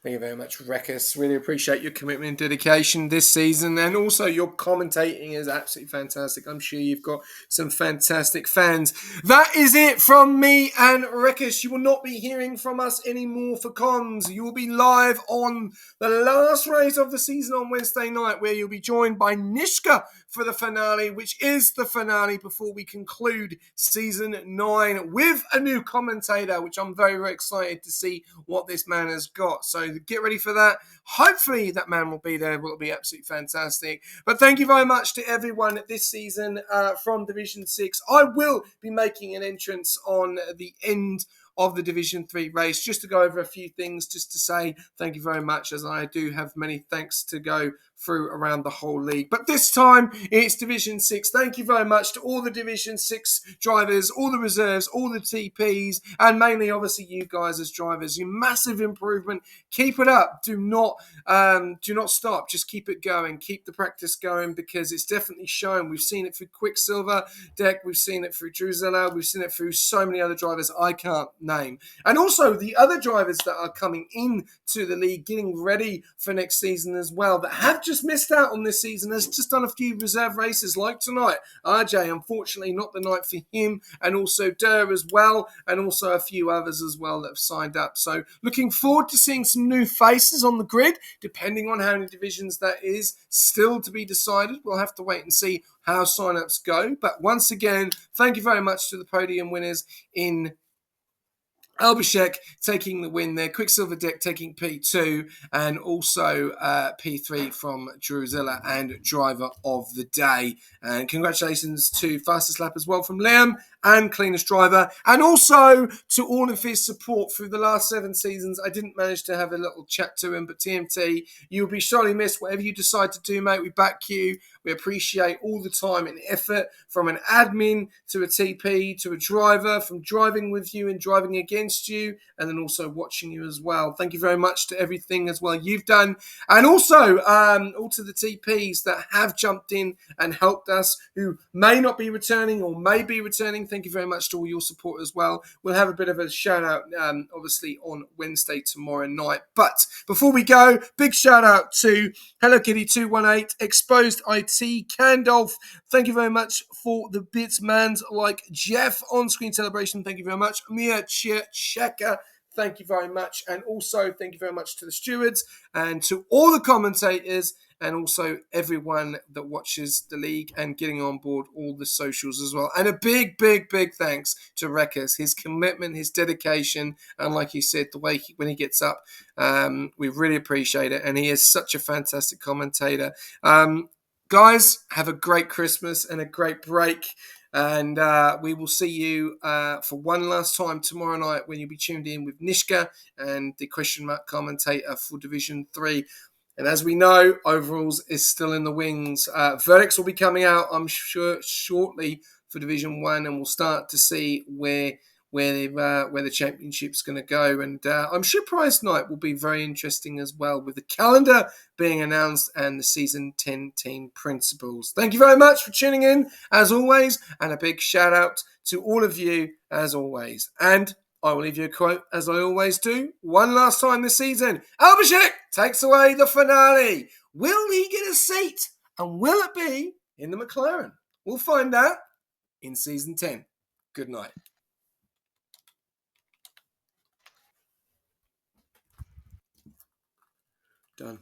Thank you very much, Rekus. Really appreciate your commitment and dedication this season, and also your commentating is absolutely fantastic. I'm sure you've got some fantastic fans. That is it from me and Rekus. You will not be hearing from us anymore for comms. You will be live on the last race of the season on Wednesday night, where you'll be joined by Nishka for the finale, which is the finale before we conclude season 9 with a new commentator, which I'm very, very excited to see what this man has got. So get ready for that. Hopefully that man will be there. It will be absolutely fantastic. But thank you very much to everyone this season from Division 6. I will be making an entrance on the end of the Division 3 race, just to go over a few things, just to say thank you very much, as I do have many thanks to go through around the whole league. But this time, it's Division 6. Thank you very much to all the Division 6 drivers, all the reserves, all the TPs, and mainly, obviously, you guys as drivers. You massive improvement. Keep it up. Do not stop. Just keep it going. Keep the practice going because it's definitely shown. We've seen it through Quicksilver Deck. We've seen it through Drusilla. We've seen it through so many other drivers I can't name. And also the other drivers that are coming into the league, getting ready for next season as well, that have just missed out on this season, has just done a few reserve races like tonight. RJ, unfortunately, not the night for him, and also Durr as well, and also a few others as well that have signed up. So looking forward to seeing some new faces on the grid, depending on how many divisions that is, still to be decided. We'll have to wait and see how sign-ups go. But once again, thank you very much to the podium winners in Albashek taking the win there, Quicksilver Deck taking P2, and also P3 from Drusilla and Driver of the Day. And congratulations to Fastest Lap as well from Liam and Cleanest Driver, and also to all of his support through the last 7 seasons. I didn't manage to have a little chat to him, but TMT, you'll be sorely missed. Whatever you decide to do, mate, we back you. We appreciate all the time and effort from an admin to a TP to a driver, from driving with you and driving against you, and then also watching you as well. Thank you very much to everything as well you've done. And also all to the TPs that have jumped in and helped us, who may not be returning or may be returning. Thank you very much to all your support as well. We'll have a bit of a shout out, obviously, on Wednesday tomorrow night. But before we go, big shout out to Hello Kitty 218, Exposed IT, Candolph. Thank you very much for the bits, mans like Jeff. On-screen celebration, thank you very much. Mia Checker, thank you very much. And also, thank you very much to the stewards and to all the commentators, and also everyone that watches the league and getting on board all the socials as well. And a big, big, big thanks to Rekkers, his commitment, his dedication, and like you said, the way when he gets up, we really appreciate it. And he is such a fantastic commentator. Guys, have a great Christmas and a great break. And we will see you for one last time tomorrow night when you'll be tuned in with Nishka and the question mark commentator for Division 3. And as we know, overalls is still in the wings. Verdicts will be coming out, I'm sure, shortly for Division 1, and we'll start to see where the championship's going to go. And I'm sure prize night will be very interesting as well, with the calendar being announced and the season 10 team principles. Thank you very much for tuning in, as always, and a big shout out to all of you, as always. And I will leave you a quote, as I always do, one last time this season. Albashek takes away the finale. Will he get a seat? And will it be in the McLaren? We'll find out in season 10. Good night. Done.